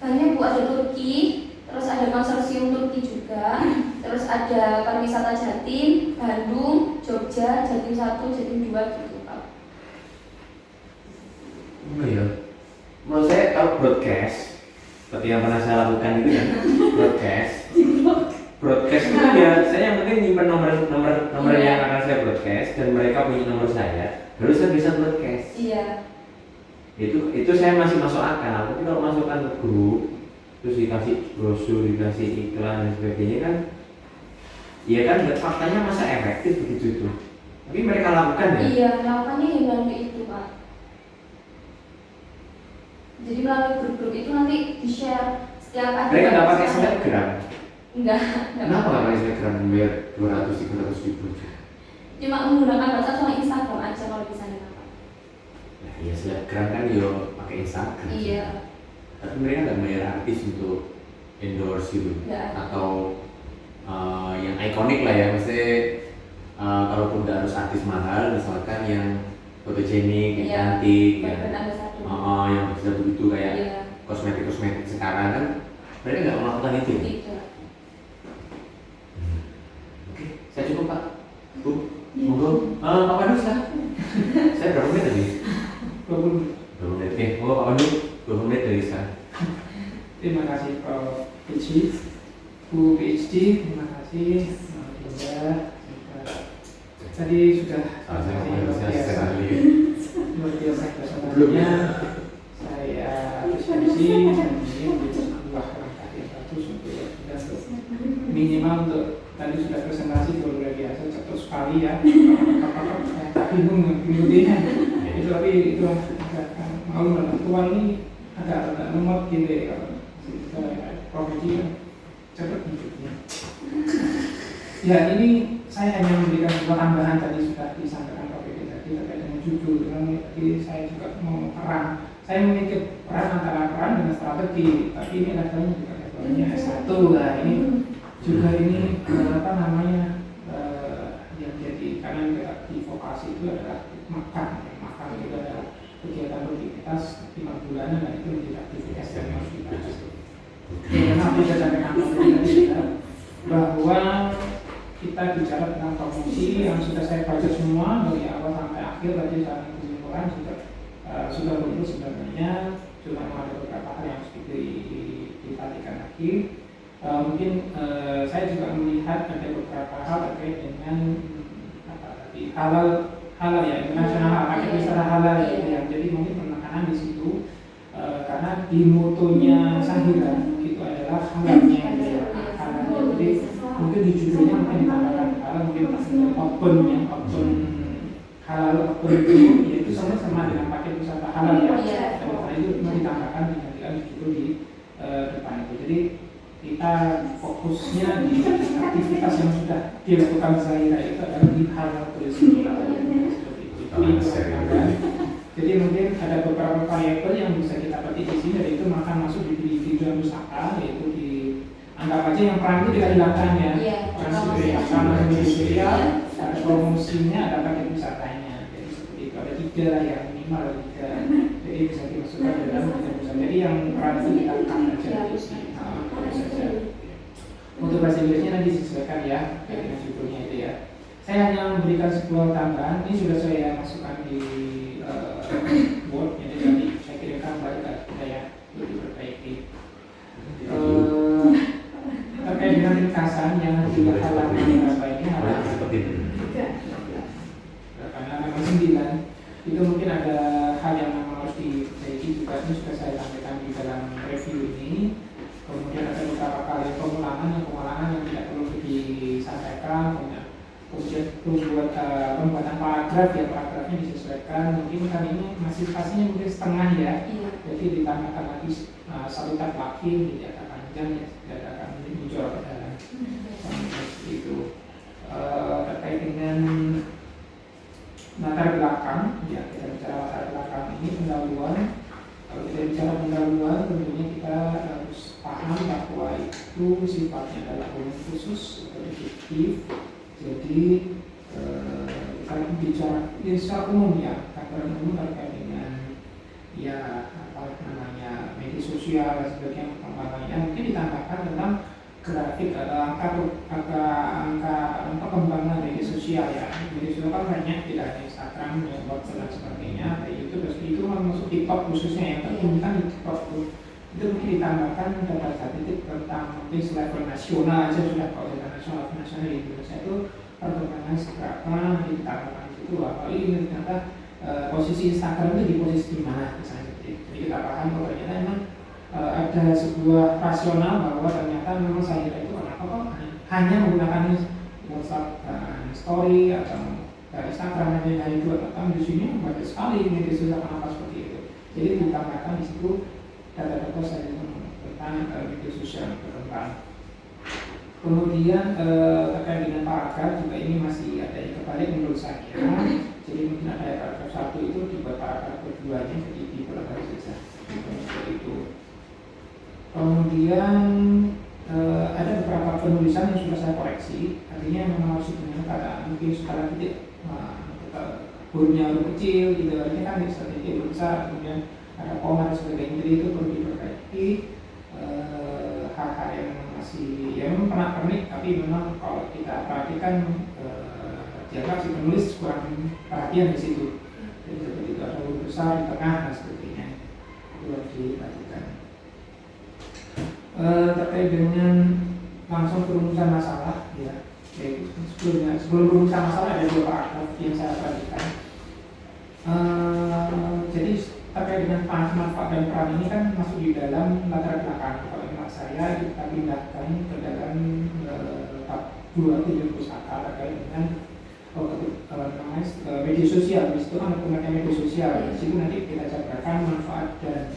banyak Bu, ada Turki, terus ada konsorsium Turki juga, terus ada pariwisata Jatim, Bandung, Jogja, Jatim 1, Jatim 2 gitu Pak. Oh ya. Menurut saya kalau broadcast seperti yang pernah saya lakukan itu kan broadcast itu kan ya saya yang penting nyimpan nomor yang akan saya broadcast dan mereka punya nomor saya baru saya bisa broadcast. Iya. Itu saya masih masuk akal, tapi kalau masukkan ke grup terus dikasih brosur, dikasih iklan dan sebagainya kan ya kan faktanya masa efektif begitu itu, tapi mereka lakukan ya. Iya, melakukannya ya melalui itu Pak. Jadi melalui grup-grup itu nanti di-share setiap ada. Mereka nggak pakai Snapgram. Enggak. Kenapa nggak pakai Snapgram bayar 200-300 ribu aja? Cuma menggunakan WhatsApp sama Instagram aja kalau di sana Pak. Nah, iya Snapgram kan yo pakai Instagram. Iya. Tapi mereka nggak bayar artis untuk endorse gitu. Nggak ada. Atau yang ikonik lah ya, mesti kalaupun nggak harus artis mahal, misalkan yang fotogenik, yang Iya. cantik, yang Brand ambassador. yang bisa begitu kayak Iya. kosmetik sekarang kan mereka nggak melakukan itu. Tidak. Oke, saya cukup Pak. Bu, Iya. monggo. Pak Pandu silakan. Saya berapa menit tadi? 20. 2 menit. Monggo Pak Pandu, 2 menit dari sekarang. Terima kasih Prof. PhD, Bu PhD, terima kasih. Tadi sudah luar biasa kesenangannya. Saya diskusi dan ini menjadi sebuah langkah yang bagus untuk kita minimal untuk tadi sudah presentasi luar biasa cepat sekali ya. Saya bingung mengikutinya. Itu tapi itu agak malu dan tua ini agak lemot gitu ya kalau profesi kan cepat hidupnya. Ya ini saya hanya memberikan sebuah tambahan tadi sudah disampaikan Prof. tadi terkait dengan judul. Tadi saya juga mau peran. Saya memikir peran antara peran dengan strategi. Tapi ini levelnya juga levelnya S1 lah. Ini juga ini apa namanya yang jadi karena di vokasi itu adalah makan itu adalah kegiatan rutinitas 5 bulanan dan itu menjadi aktivitas yang harus dibahas. Karena apa yang saya sampaikan tadi bahwa kita bicara tentang promosi yang sudah saya baca semua dari awal sampai akhir tadi dalam kesimpulan sudah lulus sebenarnya, cuma ada beberapa hal yang harus diperhatikan lagi. Mungkin saya juga melihat ada beberapa hal terkait dengan halal ya, internasional paket wisata halal ya. Jadi mungkin penekanan di situ karena di motonya Sahira itu adalah halalnya ya, halalnya. Jadi mungkin di judulnya mungkin ditambahkan halal, mungkin open halal open itu yaitu sama dengan paket wisata halal ya. Dan itu cuma ditambahkan di judul di depan itu. Jadi kita fokusnya di aktivitas yang sudah dilakukan Sahira itu adalah di halal turisme. Jadi mungkin ada beberapa variabel yang bisa kita petik di sini, yaitu makan masuk di tujuan wisata, yaitu di anggap aja yang perang itu kita hilangkan ya. Karena media sosial, ada promosinya, ada paket wisatanya. Jadi seperti itu ada 3 ya, minimal ada 3. Jadi bisa dimasukkan dalam tujuan wisata. Jadi yang perang itu kita akan saja. Untuk bahasa Inggrisnya nanti disesuaikan ya dengan judulnya itu ya. Saya hanya memberikan sebuah tambahan. Ini sudah saya masukkan di Word, jadi nanti saya kirimkan balik ke kita ya untuk diperbaiki. Terkait dengan ringkasan yang juga halaman berapa ini halaman karena memang 9 itu mungkin ada hal yang memang harus diperbaiki juga. Ini sudah saya sampaikan di dalam review ini. Kemudian ada beberapa kali pengulangan yang tidak perlu disampaikan. Kemudian buat pembuatan paragraf ya, paragrafnya disesuaikan. Mungkin kali ini masih spasinya mungkin setengah ya. Jadi ditambahkan lagi 1 tab lagi, jadi agak panjang ya, tidak akan muncul ke dalam. Seperti itu. Terkait dengan latar belakang, ya kita bicara latar belakang ini pendahuluan. Kalau kita bicara pendahuluan, tentunya kita harus paham bahwa itu sifatnya adalah umum khusus atau deduktif. Jadi kalau bicara secara umum ya, gambaran umum terkait dengan ya apa namanya media sosial dan sebagainya pengembangannya, mungkin ditambahkan tentang grafik angka perkembangan media sosial ya. Media sosial kan banyak, tidak hanya Instagram, WhatsApp dan sebagainya, ada YouTube, itu masuk TikTok khususnya yang terkembang di TikTok itu mungkin ditambahkan data statistik tentang mungkin selevel nasional aja sudah, kalau nasional di Indonesia itu perkembangan seberapa, nanti ditambahkan di situ bahwa ini ternyata posisi Instagram itu di posisi di mana misalnya. Jadi kita paham bahwa ternyata memang ada sebuah rasional bahwa ternyata memang Sahira itu kenapa kok hanya menggunakan WhatsApp story atau Instagram hanya 2 tahun di sini banyak sekali media sosial kenapa seperti itu. Jadi ditambahkan di situ data-data saya tentang media sosial berkembang. Kemudian terkait dengan paragraf juga ini masih ada yang kebalik menurut saya. Jadi mungkin ada paragraf 1 itu dibuat paragraf keduanya jadi dibuat saja seperti itu. Kemudian ada beberapa penulisan yang sudah saya koreksi, artinya memang harus dibenahi pada mungkin skala titik hurufnya huruf kecil gitu, artinya kan bisa titik huruf besar, kemudian ada koma dan sebagainya, jadi itu perlu diperbaiki. Hal-hal yang masih ya memang pernah pernik, tapi memang kalau kita perhatikan dianggap si penulis kurang perhatian di situ. Jadi seperti itu ada huruf besar di tengah dan sebagainya, itu harus diperhatikan. Terkait dengan langsung perumusan masalah ya, yaitu sebelum perumusan masalah ada 2 paragraf yang saya perhatikan. Jadi terkait dengan manfaat dan peran ini kan masuk di dalam latar belakang. Kalau emak saya kita pindahkan ke dalam tab 2 tujuan pusaka terkait dengan media sosial. Di situ kan ada pengertian media sosial. Di situ nanti kita jabarkan manfaat dan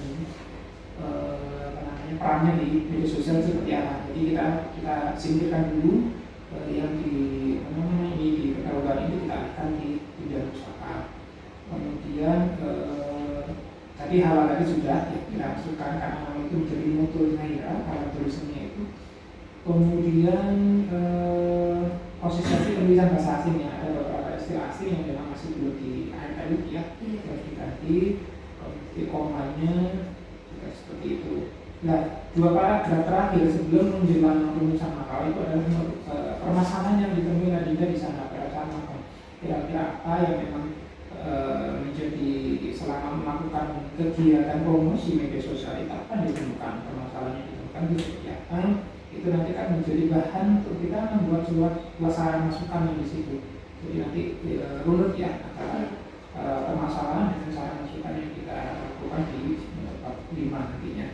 perannya di media sosial seperti apa. Jadi kita singkirkan dulu yang di pendahuluan ini kita akan di tujuan pusaka. Kemudian tadi hal tadi sudah ya, kita masukkan karena itu menjadi mutu Sahira, hal tulisannya itu Kemudian konsistensi penulisan bahasa asing ya, ada beberapa istilah asing yang memang masih belum diadil ya, harus diganti. Kemudian komanya juga seperti itu. Nah, 2 paragraf terakhir sebelum menjelang rumusan makalah itu adalah permasalahan yang ditemui Radinda di sana pada saat makalah. Kira-kira apa yang memang menjadi selama melakukan kegiatan promosi media sosial itu apa yang ditemukan, permasalahan yang ditemukan itu seperti apa, itu nanti akan menjadi bahan untuk kita membuat sebuah saran masukan yang di situ. Jadi nanti runut ya antara permasalahan dan saran masukan yang kita lakukan di bab 5 nantinya.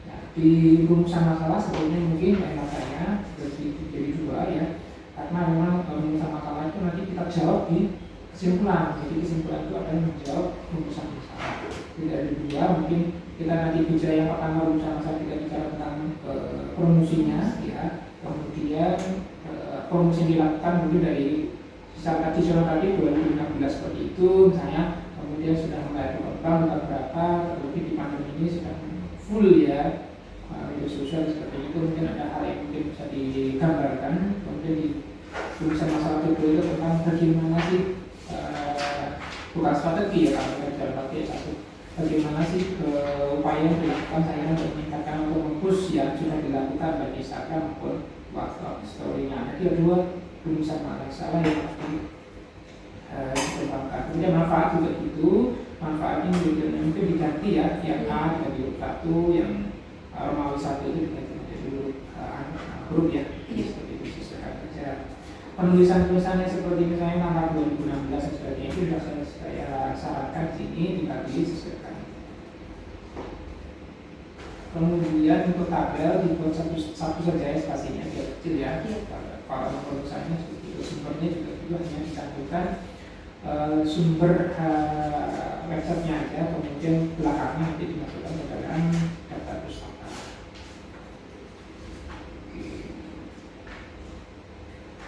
Nah, di rumusan masalah sebetulnya mungkin enakannya jadi 2 ya, karena memang rumusan masalah itu nanti kita jawab di kesimpulan. Jadi kesimpulan itu adalah menjawab rumusan masalah. Jadi dari 2 mungkin kita nanti bicara yang pertama rumusan masalah, kita bicara tentang promosinya ya, kemudian promosi yang dilakukan mungkin dari secara tradisional tadi 2016 seperti itu misalnya, kemudian sudah membayar total berapa, terlebih di pandemi ini sudah full ya media sosial seperti itu, mungkin ada hal yang mungkin bisa digambarkan. Kemudian di tulisan masalah kedua itu tentang bagaimana sih bukan strategi ya kalau kita bicara pakai satu, bagaimana sih upaya yang dilakukan saya untuk meningkatkan atau mempush yang sudah dilakukan baik di Instagram maupun WhatsApp story-nya. Jadi ada 2 tulisan masalah yang harus dikembangkan. Kemudian manfaat juga itu, manfaatnya mungkin diganti ya, yang A diganti huruf 1, yang Romawi 1 itu diganti menjadi huruf ya, seperti itu sesuaikan saja. Penulisan-tulisannya seperti misalnya tanggal 2016 dan sebagainya itu sudah saya sarankan sini dibagi sesuaikan. Kemudian untuk tabel dibuat satu saja ya, spasinya biar kecil ya. Kalau penulisannya seperti itu, sumbernya juga hanya dicantumkan sumber websitenya aja, kemudian belakangnya nanti dimasukkan ke dalam data pustaka.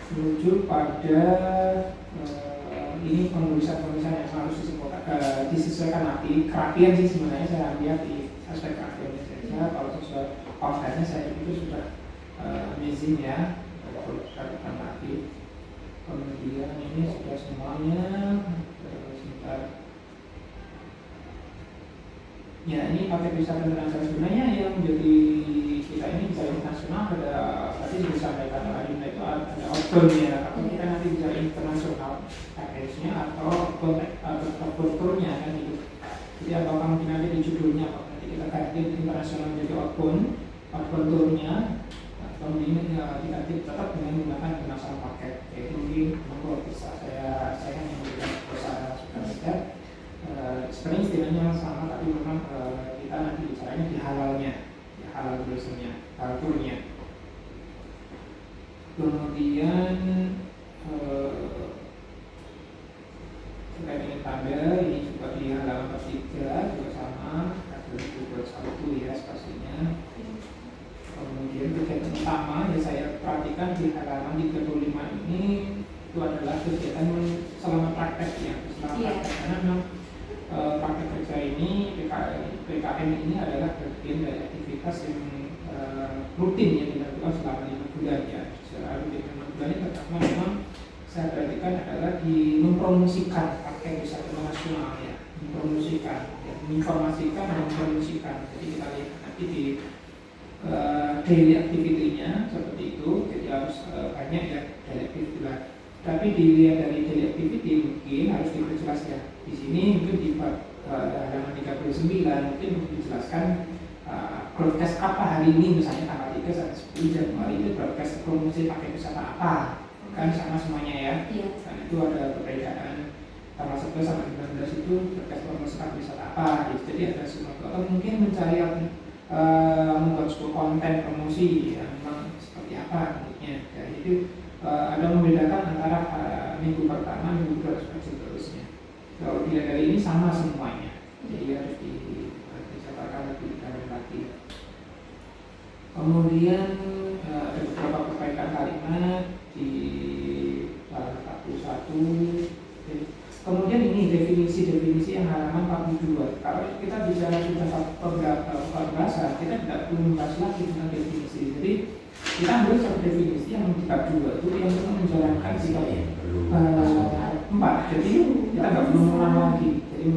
Menuju pada ini penulisan-penulisan yang harus disesuaikan nanti. Kerapian sih sebenarnya saya ambil di aspek kerapiannya saja. Kalau sesuai offline-nya saya itu sudah amazing ya, kalau sudah nanti. Kemudian ini sudah semuanya. Sebentar. Ya, ini paket wisata internasional sebenarnya yang menjadi kita ini bisa internasional. Ada tadi disampaikan tadi itu ada outbound-nya, tapi kita nanti bisa internasional package-nya atau outbound-nya kan itu. Jadi apakah mungkin nanti di judulnya nanti kita ganti internasional menjadi outbound-nya, atau ini kita tetap dengan menggunakan internasional paket. Jadi mungkin monggo bisa saya yang memberikan perusahaan sudah saja. Sebenarnya istilahnya sama, tapi memang kita nanti bicaranya di halalnya, di halal tulisannya, halturnya. Kemudian kita ingin tabel ini juga di halaman 3 juga sama, ada buat 1 ya spasinya. Kemudian kegiatan utama yang saya perhatikan di halaman 35 ini itu adalah kegiatan selama praktek ya, selama praktek, karena memang praktek kerja ini PKM ini adalah bagian dari aktivitas yang rutin yang dilakukan selama 5 bulan ya. Secara rutin 5 bulan ini pertama memang saya perhatikan adalah di mempromosikan paket wisata nasional ya, mempromosikan, ya, menginformasikan dan mempromosikan. Jadi kita lihat nanti di daily activity-nya seperti itu, jadi harus banyak ya daily activity lah. Tapi dilihat dari daily activity mungkin harus diperjelas ya. Di sini mungkin di halaman 39 mungkin dijelaskan broadcast apa hari ini, misalnya tanggal 3 sampai 10 Januari itu broadcast promosi paket wisata apa, kan sama semuanya ya. Dan itu ada perbedaan tanggal 11 sampai 19 itu broadcast promosi paket wisata apa. Jadi ada semua, atau mungkin mencari membuat sebuah konten promosi yang memang seperti apa bentuknya. Ya, itu ada membedakan antara minggu pertama, minggu kedua, dan seterusnya. Kalau dilihat dari ini sama semuanya, jadi harus dicatatkan lebih dalam lagi. Kemudian ada beberapa perbaikan kalimat di 41. Kemudian ini definisi yang halaman 42. Kalau kita bicara sudah beberapa bahasa, kita tidak perlu membahas lagi tentang definisi. Jadi kita ambil satu definisi yang di bab 2 itu yang menjalankan sikap perlu 4. Jadi kita nggak perlu mengulang lagi. Jadi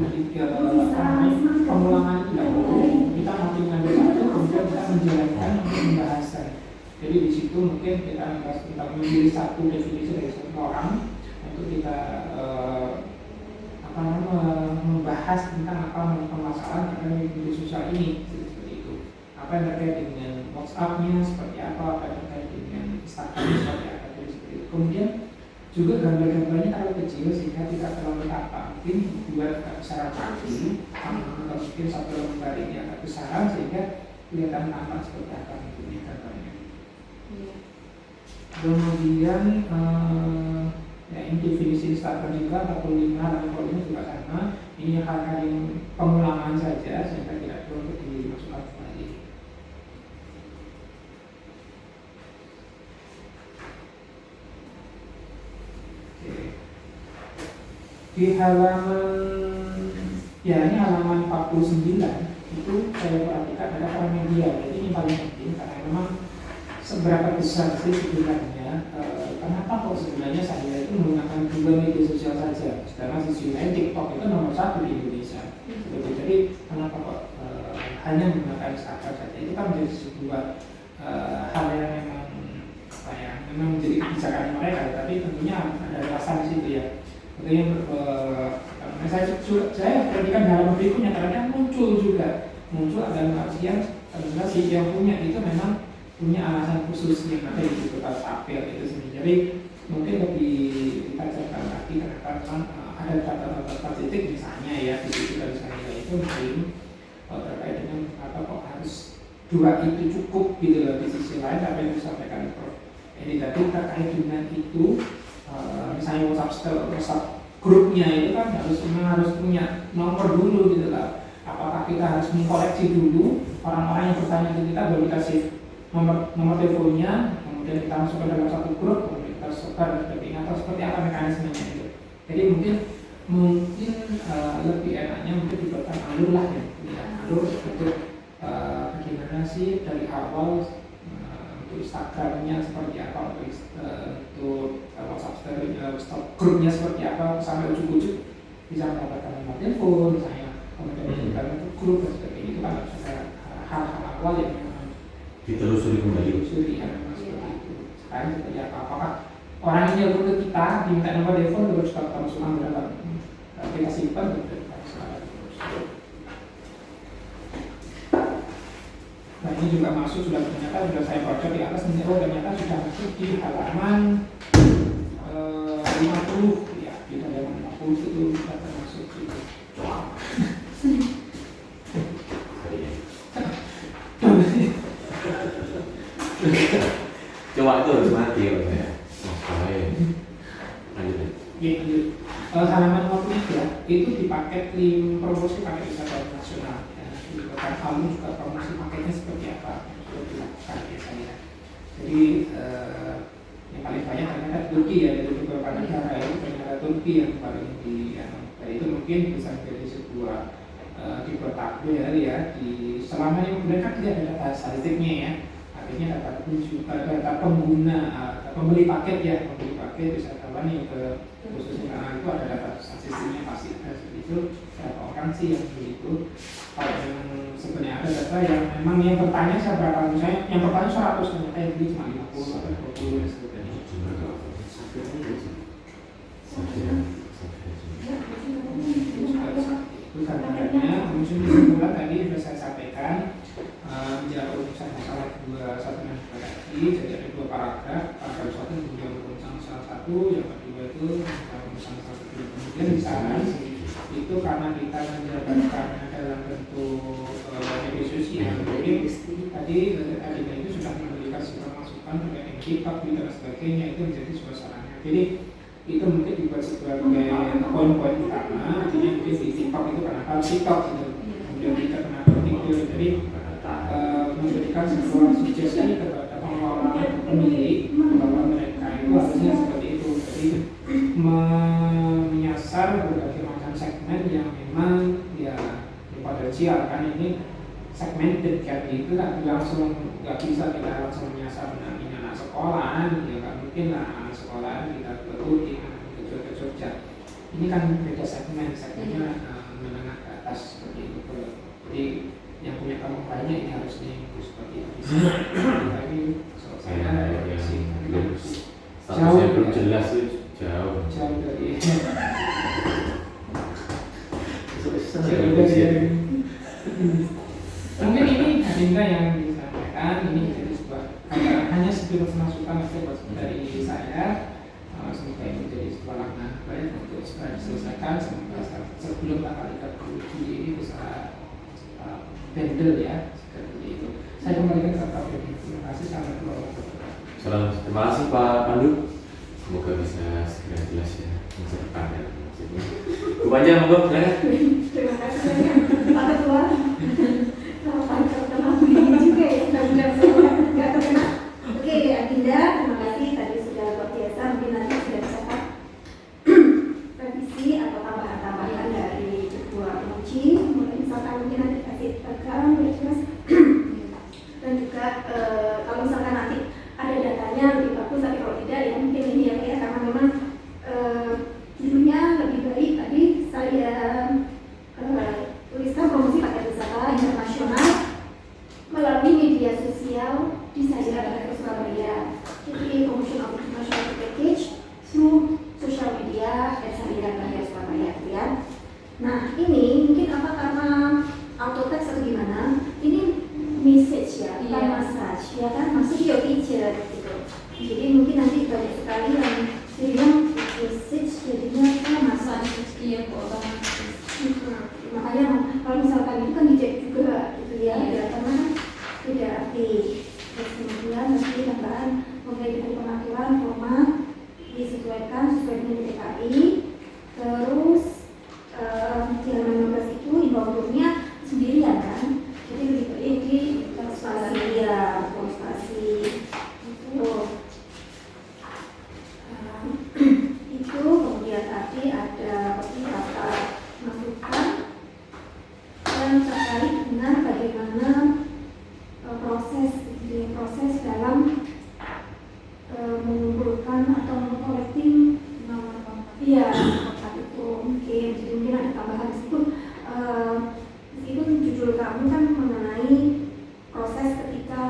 pengulangan tidak perlu. Kita nanti mengambil satu, kemudian kita menjalankan untuk pembahasan. Jadi di situ mungkin kita memilih satu definisi dari satu orang untuk kita membahas tentang apa permasalahan terkait media sosial ini seperti itu. Apa yang terkait dengan WhatsApp-nya seperti apa yang terkait dengan Instagram seperti apa seperti itu. Kemudian juga gambar-gambarnya terlalu kecil sehingga tidak terlalu tampak. Mungkin dibuat besaran kaki, atau mungkin satu lembar ini agak besaran sehingga kelihatan tampak seperti apa bentuknya gambarnya. Kemudian ya ini definisi Instagram juga 45 dan ini juga sama. Ini hal-hal yang pengulangan saja sehingga tidak perlu untuk dimasukkan kembali. Oke. Di halaman ini halaman 49 itu saya perhatikan ada peran media. Jadi ini paling penting karena memang seberapa besar sih sebenarnya kenapa kok sebenarnya saya itu menggunakan 2 media sosial saja, sedangkan sisi lain TikTok itu nomor 1 di Indonesia. Jadi kenapa kok hanya menggunakan Instagram saja? Itu kan menjadi sebuah hal yang memang menjadi kebijakan mereka, tapi tentunya ada alasan di situ ya. Tentunya saya perhatikan dalam berikutnya ternyata muncul dalam artian ternyata si yang punya itu memang punya alasan khusus yang ada di beberapa tabel itu sendiri. Jadi mungkin lebih ditajarkan lagi kenapa memang ada data-data titik misalnya ya di situ dari saya itu mungkin terkait dengan apa kok harus 2 itu cukup gitu loh. Di sisi lain apa yang disampaikan Prof. Ini tadi terkait dengan itu misalnya WhatsApp grupnya itu kan harus punya nomor dulu gitu lah. Apakah kita harus mengkoleksi dulu orang-orang yang bertanya ke kita baru kita save nomor teleponnya, kemudian kita masuk ke dalam satu grup, kemudian kita sebar dan sebagainya, atau seperti apa mekanismenya itu. Jadi mungkin lebih enaknya mungkin dibuatkan alur lah ya, alur untuk bagaimana sih dari awal untuk Instagramnya seperti apa, untuk WhatsApp grupnya seperti apa, sampai ujung-ujung bisa mendapatkan nomor telepon misalnya, kemudian kita untuk grup dan sebagainya. Itu kan harus ada hal-hal awal yang ditelusuri kembali. Sekarang seperti apa? Apakah orang ini nelfon ke kita diminta nomor telepon terus kita masukkan berapa kita simpan Nah ini juga masuk sudah saya baca di atas ternyata sudah masuk di halaman 50 ya, di halaman 50 itu sudah termasuk itu. Coba itu harus mati ya. Lanjut. Lanjut. Halaman 53 itu dipakai promosi paket wisata nasional. Bukan kamu juga promosi paketnya seperti apa sudah dilakukan biasanya. Jadi yang paling banyak ternyata Turki ya, dari beberapa negara itu ternyata Turki yang paling itu mungkin bisa menjadi sebuah di kota ya di selama ini mereka tidak ada data statistiknya ya. Artinya data pengguna pembeli paket wisatawan yang ke khususnya karena itu ada data statistiknya pasti ada seperti itu. Berapa orang sih yang beli itu? Kalau memang sebenarnya ada data yang memang yang bertanya saya berapa, misalnya yang bertanya 100 ternyata yang beli cuma 50 atau 20 dan sebagainya. Itu gambarannya. Kemudian kesimpulan tadi sudah saya sampaikan menjawab rumusan masalah 21 lagi. Jadi ada 2 paragraf. Paragraf 1 menjawab rumusan masalah 1, yang kedua itu rumusan masalah 2. Kemudian di sana itu karena kita menjabarkannya dalam bentuk media sosial, jadi tadi itu sudah memberikan sebuah masukan terkait TikTok dan sebagainya, itu menjadi suasananya. Jadi itu mungkin dibuat sebagai poin-poin utama. Artinya mungkin di TikTok itu kenapa TikTok itu, kemudian kita kenapa TikTok. Jadi memberikan sebuah sugesti kepada pengelola pemilik bahwa mereka itu harusnya seperti itu. Jadi menyasar berbagai macam segmen yang memang ya potensial kan ini segmented kan, itu kan langsung nggak bisa kita langsung menyasar anak sekolah, ya nggak mungkin lah anak sekolah kita turutin ke Jogja. Ini kan beda segmennya menengah ke atas seperti itu. Jadi yang punya kamu banyak ini harusnya itu seperti itu. Tapi saya statusnya belum jelas tuh jauh dari mungkin ini agenda yang disampaikan ini menjadi sebuah hanya sedikit masukan dari saya. Semoga ini menjadi sebuah langkah baik untuk segera diselesaikan. Semoga sebelum tanggal 30 Juli ini bisa handle ya seperti itu. Saya kembalikan ke Pak Febri. Terima kasih sangat luar. Terima kasih Pak Pandu. Semoga bisa segera jelas ya masa depan ya. Bu Panjang, monggo silakan. Terima kasih banyak Pak Ketua. Sama ini juga ya, benar-benar saya nggak terkena. Oke, Adinda, terima kasih tadi sudah luar biasa. Mungkin nanti sudah bisa revisi atau tambahan-tambahan dari kedua penguji. Misalkan mungkin nanti kasih program, jelas. Dan juga kalau misalkan nanti ada datanya lebih bagus, tapi kalau tidak ya mungkin ini ya Pak ya, karena memang judulnya lebih baik tadi saya tuliskan promosi paket wisata internasional melalui media sosial di Sahira Surabaya. Jadi promotion of international package through social media dan Sahira Surabaya ya. Nah ini mungkin apa karena auto text atau gimana? Ini message ya, bukan massage ya kan? Maksudnya your teacher gitu. Jadi mungkin nanti banyak sekali yang bilang message jadinya kan massage Iya, kok makanya kalau misalkan itu kan dicek juga gitu ya, karena tidak arti. Terus kemudian nanti tambahan mulai dari pengaturan format disesuaikan sesuai dengan DKI. Terus di halaman 15 itu imbauannya sendirian kan, jadi lebih baik di spasi ya, spasi itu. Itu kemudian tadi ada beberapa masukan yang terkait dengan bagaimana proses dalam mengumpulkan atau mengkolekting nomor kontak. Iya, kontak itu mungkin jadi mungkin ada tambahan meskipun judul kamu kan mengenai proses ketika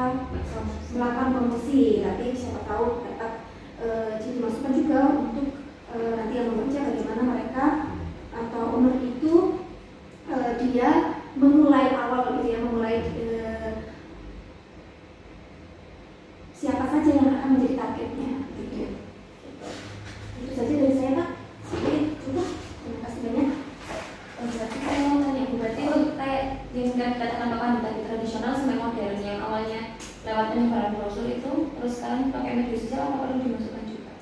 melakukan promosi, tapi siapa tahu dapat jadi masukan juga untuk nanti yang membaca bagaimana mereka atau owner itu dia memulai awal gitu ya, memulai siapa saja yang akan menjadi targetnya gitu. Itu saja dari saya Pak. Cukup. Terima kasih banyak. Berarti saya mau tanya Bu, berarti untuk kayak yang dikatakan Bapak tadi tradisional sampai modern yang awalnya lewat penyebaran brosur itu terus sekarang pakai media sosial apa perlu dimasukkan juga?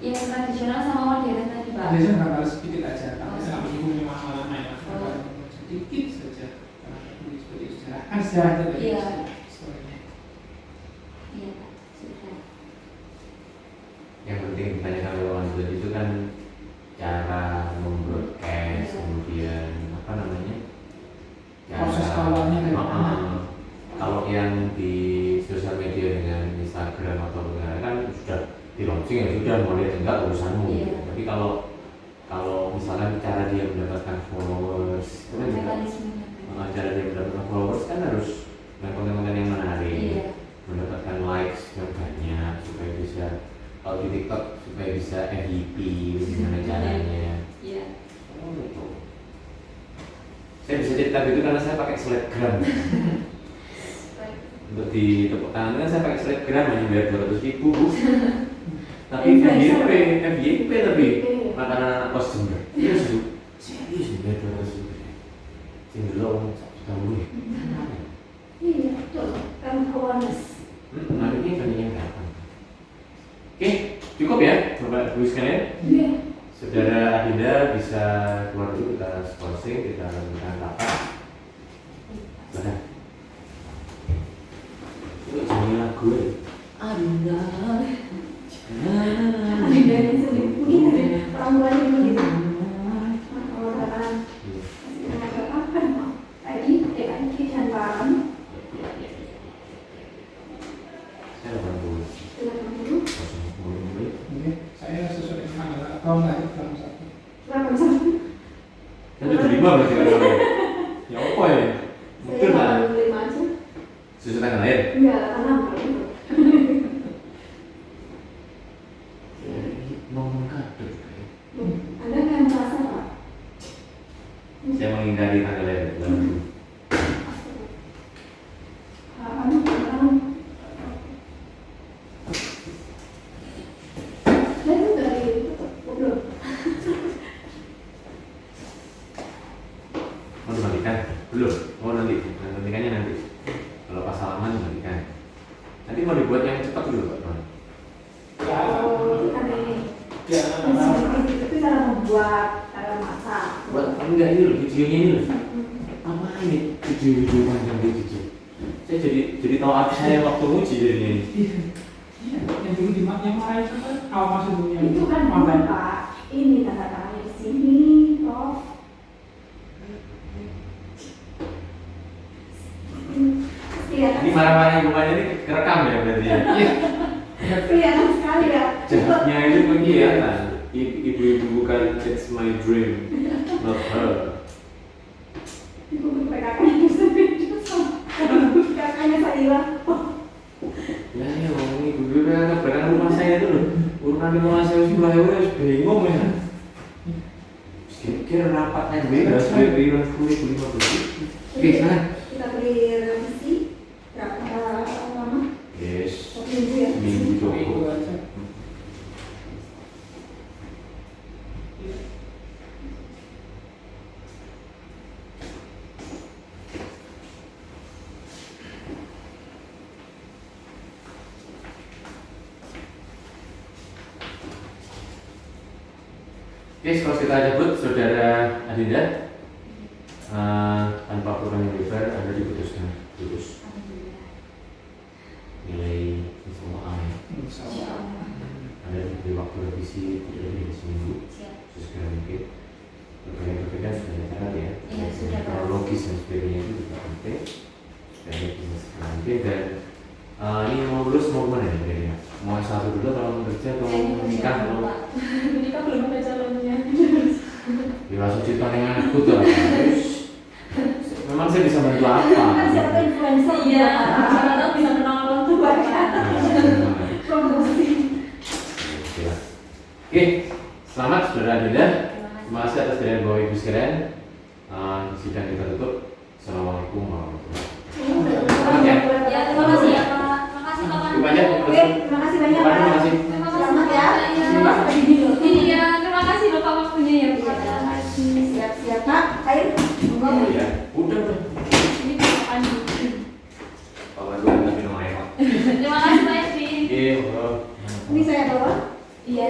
Yang tradisional sama modern tadi Pak. Tradisional kan harus sedikit aja, tapi selama ini masalah main sedikit saja. Seperti sejarah kan sejarah itu dari historinya. Iya Pak, sudah. Yang penting ditanyakan oleh Wan Bud itu kan cara membroadcast, kemudian apa namanya Proses awalnya kalau yang di sosial media dengan Instagram atau kan sudah di launching ya sudah mau lihat enggak urusanmu. Tapi kalau misalkan cara dia mendapatkan followers itu kan juga cara dia mendapatkan followers kan harus dengan konten-konten yang menarik, mendapatkan likes yang banyak supaya bisa kalau di TikTok supaya bisa FYP gimana caranya. Oh gitu. Saya bisa cerita gitu karena saya pakai Slackgram. Untuk di tepuk tangan kan saya pakai Slackgram hanya bayar 200.000 Bu. Tapi FYP lebih makanan anak kos jember. Serius Bu, serius bayar 200.000. Sing delok sudah mulai. Iya betul, kan awareness. Nanti ini bandingnya berapa? Oke, cukup ya Bapak Ibu sekalian. Iya. Saudara Adinda bisa keluar dulu, kita scouting, kita lakukan rapat. Sudah. Itu jangan lagu ya. Adinda. Adinda yang sendiri mungkin dari orang tuanya dulu gitu. Orang tahun lahir dalam satu. Berapa jam? Kan 75 berarti kan namanya. Ya apa ya? Mungkin lah. Saya 85 aja. Susu tanggal lahir. Enggak, karena itu. Ngomong kado. Anda nggak merasa Pak? Saya menghindari tanggal lahir. Anu sekarang. Saya itu dari belum. Mau dimandikan? Belum. Oh nanti. Mandikannya nanti. Kalau pas salaman dimandikan. Nanti mau dibuat yang cepat dulu Pak. Ya, Oh, itu kan ini. ya, Itu cara membuat, cara masak. Buat enggak ini loh videonya ini loh. Apa ini video-video panjang gitu? Saya jadi tahu apa saya waktu uji jadinya ini. iya, yang dulu di yang marah itu kan awal masuk dunia Itu kan konten. Pak. Ini tanda tangannya di sini, Prof. Ini marah-marah ibu Maya ini kerekam ya berarti ya. Iya, Kelihatan sekali ya. Jahatnya itu kelihatan. Ibu-ibu bukan it's my dream, not her. Ibu PKK-nya bisa beda sama PKK-nya saya. Ya ya ngomong ibu-ibu kan keberadaan rumah saya itu loh. Urunan rumah saya sih mulai udah bingung ya. Kira rapat yang bebas, bebas 10.000 15. Oke, sana. Kita beri revisi berapa lama? Yes. 1 minggu ya. Minggu itu cukup. aja. Oke, kalau kita jemput saudara Adinda, tanpa program yang lebar, Anda diputuskan lulus. Nilai semua A ya. Insya Allah. Anda diberi waktu revisi tidak lebih dari seminggu, sesegera mungkin. Berbeda-beda sudah dicatat ya. Iya, sudah. Kronologis dan sebagainya itu juga penting. Dan bisa segera mungkin. Dan ini mau lulus mau kemana ya kira-kira? Mau S1 dulu atau mau kerja atau mau menikah atau Menikah belum ada calonnya. ya langsung cerita dengan aku tuh. Memang saya bisa bantu apa? Kan siapa tahu influencer. Iya, siapa tahu bisa kenal orang tua kan. Promosi. Oke, selamat saudara Adinda. Terima kasih atas kehadiran Bapak Ibu sekalian. Sidang kita tutup. Assalamualaikum warahmatullahi wabarakatuh. Ya, terima kasih ya Pak. Terima kasih Pak Pandu. Terima kasih. Oke, terima kasih banyak Pak. Terima kasih. Terima kasih Selamat ya. Iya. Sampai di dulu. Iya, terima kasih loh Pak waktunya ya Pak. Terima kasih. Siap-siap Pak. Ayo. Oh iya, udah. Ini Pak Pandu. Pak Pandu tapi nomornya. Terima kasih Pak Edwin. Oke, Ini saya bawa. Iya.